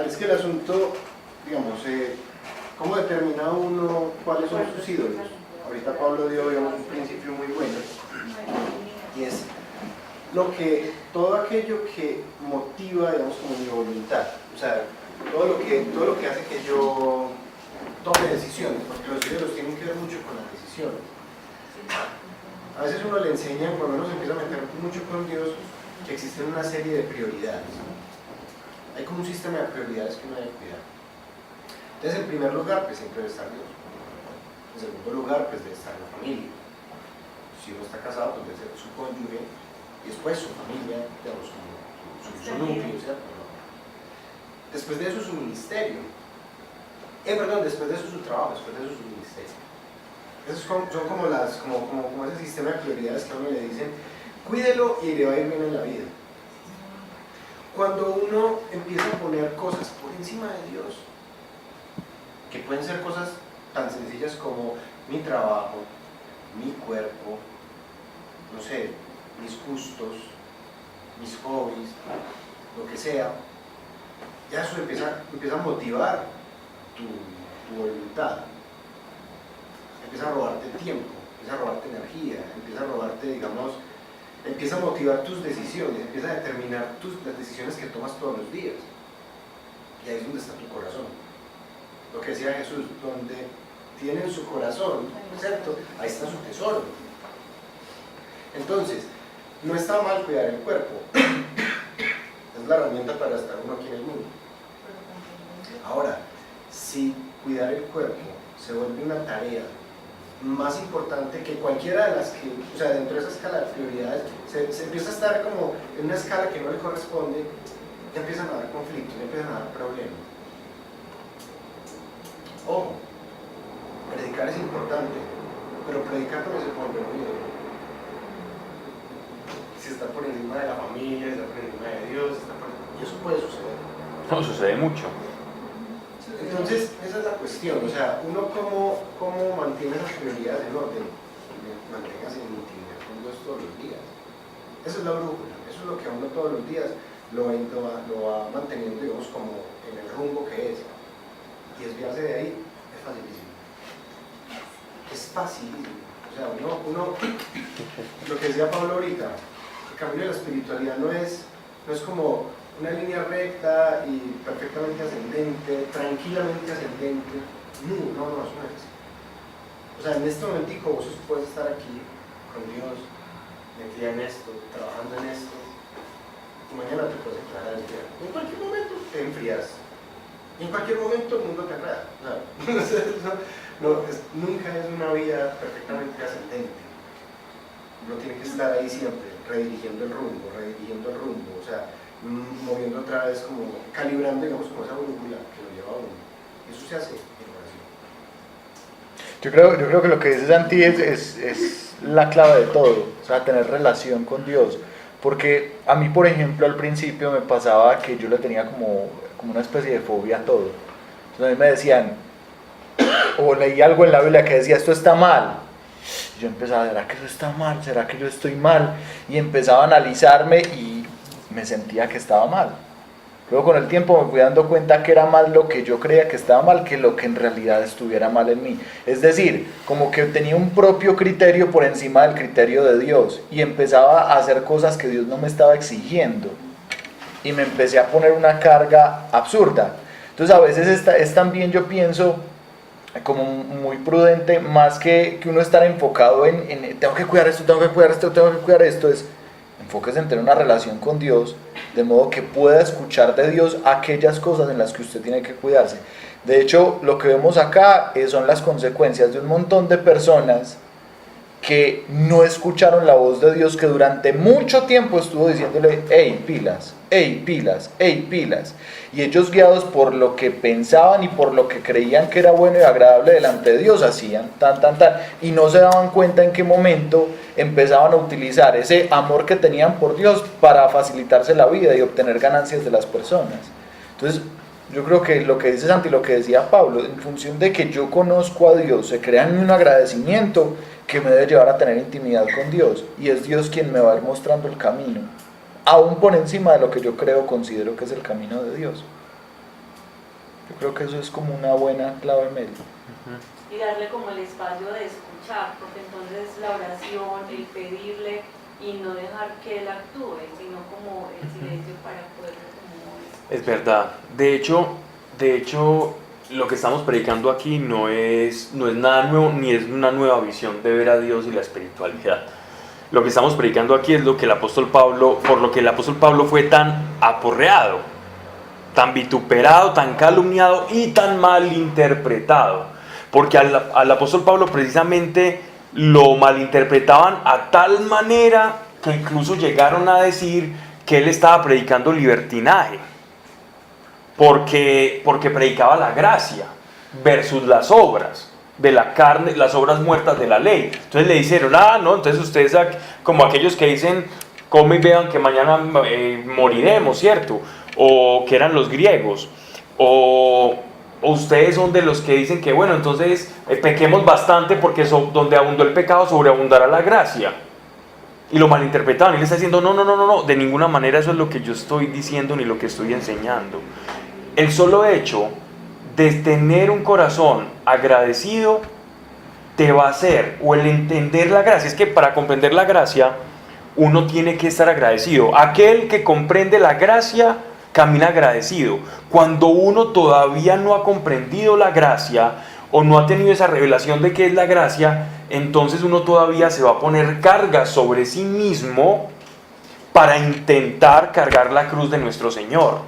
Es que el asunto, digamos, ¿cómo determina uno cuáles son sus ídolos? Ahorita Pablo dio, digamos, un principio muy bueno, y es todo aquello que motiva, digamos, como mi voluntad. O sea, todo lo que hace que yo tome decisiones, porque los ídolos tienen que ver mucho con las decisiones. A veces uno le enseña, por lo menos empieza a meter mucho con Dios, que existen una serie de prioridades. Hay como un sistema de prioridades que uno debe cuidar. Entonces, en primer lugar, pues siempre debe estar Dios. En segundo lugar, pues debe estar la familia. Si uno está casado, pues debe ser su cónyuge, y después su familia, digamos, su núcleo, ¿cierto? Después de eso su ministerio. Después de eso su trabajo, después de eso su ministerio. Esos son como ese sistema de prioridades que a uno le dicen, cuídelo y le va a ir bien en la vida. Cuando uno empieza a poner cosas por encima de Dios, que pueden ser cosas tan sencillas como mi trabajo, mi cuerpo, no sé, mis gustos, mis hobbies, lo que sea, ya eso empieza a motivar tu voluntad, empieza a robarte tiempo, empieza a robarte energía, empieza a robarte, digamos, empieza a motivar tus decisiones, empieza a determinar las decisiones que tomas todos los días. Y ahí es donde está tu corazón. Lo que decía Jesús, donde tienen su corazón, ¿cierto? Ahí está su tesoro. Entonces, no está mal cuidar el cuerpo. Es la herramienta para estar uno aquí en el mundo. Ahora, si cuidar el cuerpo se vuelve una tarea más importante que cualquiera de las que, o sea, dentro de esa escala de prioridades, se empieza a estar como en una escala que no le corresponde, ya empiezan a haber conflictos, ya empiezan a haber problemas. Ojo, predicar es importante, pero predicar no se puede olvidar. Si está por encima de la familia, si está por encima de Dios, y eso puede suceder. No, sucede mucho. Entonces, esa es la cuestión, o sea, uno cómo mantiene esas prioridades en orden, manténgase en intimidad con Dios todos los días. Esa es la brújula, eso es lo que a uno todos los días lo va manteniendo, digamos, como en el rumbo que es. Y desviarse de ahí es facilísimo. Es facilísimo. O sea, uno lo que decía Pablo ahorita, el camino de la espiritualidad no es como una línea recta y perfectamente ascendente, tranquilamente ascendente. No, eso no es así. O sea, en este momentico vos puedes estar aquí con Dios, metida en esto, trabajando en esto, y mañana te puedes entrar al infierno. En cualquier momento te enfrías, y en cualquier momento el mundo te enreda. Nunca es una vida perfectamente ascendente. Uno tiene que estar ahí siempre, redirigiendo el rumbo, o sea, moviendo otra vez, como calibrando, digamos, como esa brújula que lo lleva a uno. Eso se hace en oración. Yo creo que lo que dice Santi es la clave de todo, o sea, tener relación con Dios. Porque a mí, por ejemplo, al principio me pasaba que yo le tenía como una especie de fobia a todo. Entonces a mí me decían, o leí algo en la Biblia que decía, esto está mal. Y yo empezaba, ¿será que eso está mal? ¿Será que yo estoy mal? Y empezaba a analizarme y me sentía que estaba mal. Luego con el tiempo me fui dando cuenta que era más lo que yo creía que estaba mal que lo que en realidad estuviera mal en mí. Es decir, como que tenía un propio criterio por encima del criterio de Dios y empezaba a hacer cosas que Dios no me estaba exigiendo y me empecé a poner una carga absurda. Entonces a veces es también, yo pienso, como muy prudente, más que uno estar enfocado en tengo que cuidar esto, tengo que cuidar esto, es enfóquese en tener una relación con Dios, de modo que pueda escuchar de Dios aquellas cosas en las que usted tiene que cuidarse. De hecho, lo que vemos acá son las consecuencias de un montón de personas que no escucharon la voz de Dios, que durante mucho tiempo estuvo diciéndole, hey, pilas, hey, pilas, hey, pilas. Y ellos, guiados por lo que pensaban y por lo que creían que era bueno y agradable delante de Dios, hacían y no se daban cuenta en qué momento empezaban a utilizar ese amor que tenían por Dios para facilitarse la vida y obtener ganancias de las personas. Entonces, yo creo que lo que dice Santi, lo que decía Pablo, en función de que yo conozco a Dios, se crea en mí un agradecimiento que me debe llevar a tener intimidad con Dios, y es Dios quien me va a ir mostrando el camino, aún por encima de lo que yo considero que es el camino de Dios. Yo creo que eso es como una buena clave media. Y darle como el espacio de escuchar, porque entonces la oración, el pedirle y no dejar que Él actúe, sino como el silencio para poder como... Es verdad. De hecho, lo que estamos predicando aquí no es nada nuevo, ni es una nueva visión de ver a Dios y la espiritualidad. Lo que estamos predicando aquí es lo que el apóstol Pablo, por lo que el apóstol Pablo fue tan aporreado, tan vituperado, tan calumniado y tan malinterpretado. Porque al apóstol Pablo precisamente lo malinterpretaban a tal manera que incluso llegaron a decir que él estaba predicando libertinaje. Porque predicaba la gracia versus las obras de la carne, las obras muertas de la ley. Entonces le dijeron, no, entonces ustedes como aquellos que dicen, comen y vean que mañana moriremos, ¿cierto? O que eran los griegos, o ustedes son de los que dicen que bueno, entonces pequemos bastante porque donde abundó el pecado sobreabundará la gracia. Y lo malinterpretaban, y él está diciendo, no, de ninguna manera eso es lo que yo estoy diciendo ni lo que estoy enseñando. El solo hecho de tener un corazón agradecido te va a hacer, o el entender la gracia, es que para comprender la gracia uno tiene que estar agradecido. Aquel que comprende la gracia camina agradecido. Cuando uno todavía no ha comprendido la gracia o no ha tenido esa revelación de qué es la gracia, entonces uno todavía se va a poner carga sobre sí mismo para intentar cargar la cruz de nuestro Señor.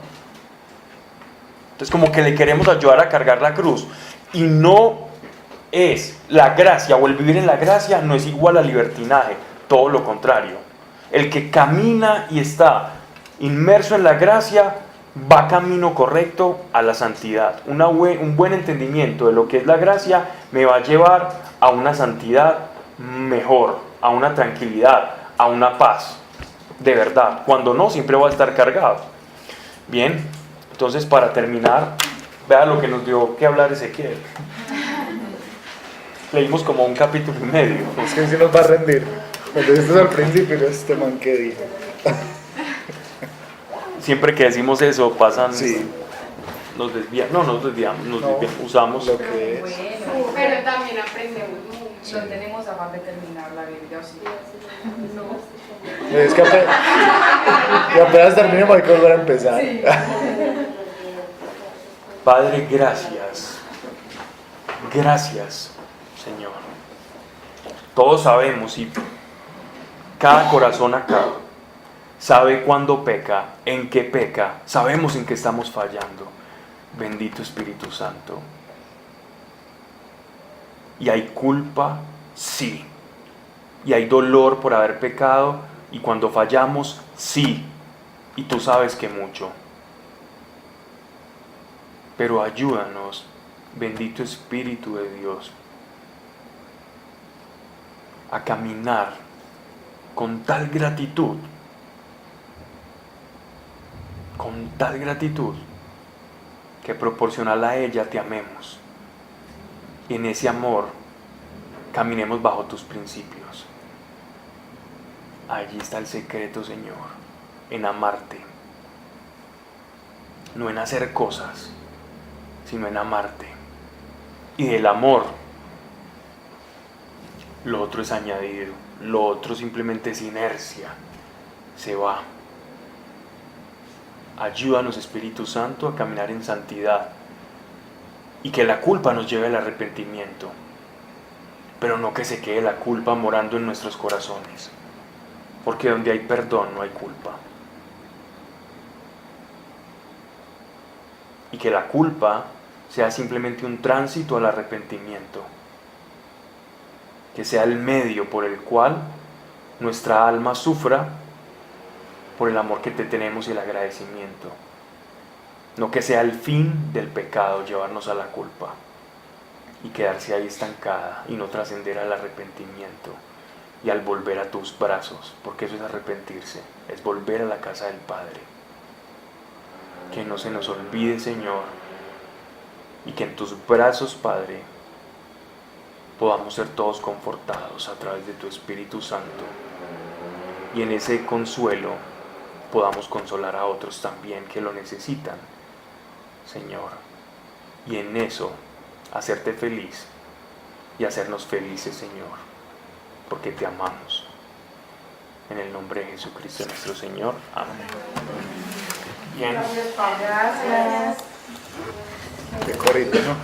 Entonces como que le queremos ayudar a cargar la cruz, y no es la gracia, o el vivir en la gracia no es igual al libertinaje, todo lo contrario. El que camina y está inmerso en la gracia va camino correcto a la santidad. Un buen entendimiento de lo que es la gracia me va a llevar a una santidad mejor, a una tranquilidad, a una paz de verdad. Cuando no, siempre va a estar cargado. Bien. Entonces, para terminar, vea lo que nos dio que hablar Ezequiel. Leímos como un capítulo y medio. Es que se nos va a rendir. Cuando esto es al principio, este man que dijo. Siempre que decimos eso, pasan. Sí. Nos desviamos. No, nos desviamos. Usamos lo que es. Bueno, Pero también aprendemos mucho. no tenemos afán de terminar la Biblia, ¿o sí? Es que apenas terminemos hay que volver a empezar. Sí. Padre, gracias. Gracias, Señor. Todos sabemos, y cada corazón acá sabe cuándo peca, en qué peca, sabemos en qué estamos fallando. Bendito Espíritu Santo. ¿Y hay culpa? Sí. ¿Y hay dolor por haber pecado? Y cuando fallamos, sí. Y tú sabes que mucho. Pero ayúdanos, bendito Espíritu de Dios, a caminar con tal gratitud, que proporcional a ella te amemos. Y en ese amor caminemos bajo tus principios. Allí está el secreto, Señor, en amarte. No en hacer cosas, sino en amarte. Y del amor, lo otro es añadido. Lo otro simplemente es inercia. Se va. Ayúdanos, Espíritu Santo, a caminar en santidad. Y que la culpa nos lleve al arrepentimiento. Pero no que se quede la culpa morando en nuestros corazones. Porque donde hay perdón no hay culpa. Y que la culpa sea simplemente un tránsito al arrepentimiento. Que sea el medio por el cual nuestra alma sufra por el amor que te tenemos y el agradecimiento. No que sea el fin del pecado llevarnos a la culpa y quedarse ahí estancada y no trascender al arrepentimiento y al volver a tus brazos, porque eso es arrepentirse, es volver a la casa del Padre. Que no se nos olvide, Señor, y que en tus brazos, Padre, podamos ser todos confortados a través de tu Espíritu Santo, y en ese consuelo podamos consolar a otros también que lo necesitan, Señor, y en eso hacerte feliz y hacernos felices, Señor, porque te amamos. En el nombre de Jesucristo nuestro Señor. Amén. Bien. Gracias. Qué corrido, ¿no?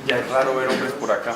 Ya es raro ver hombres por acá.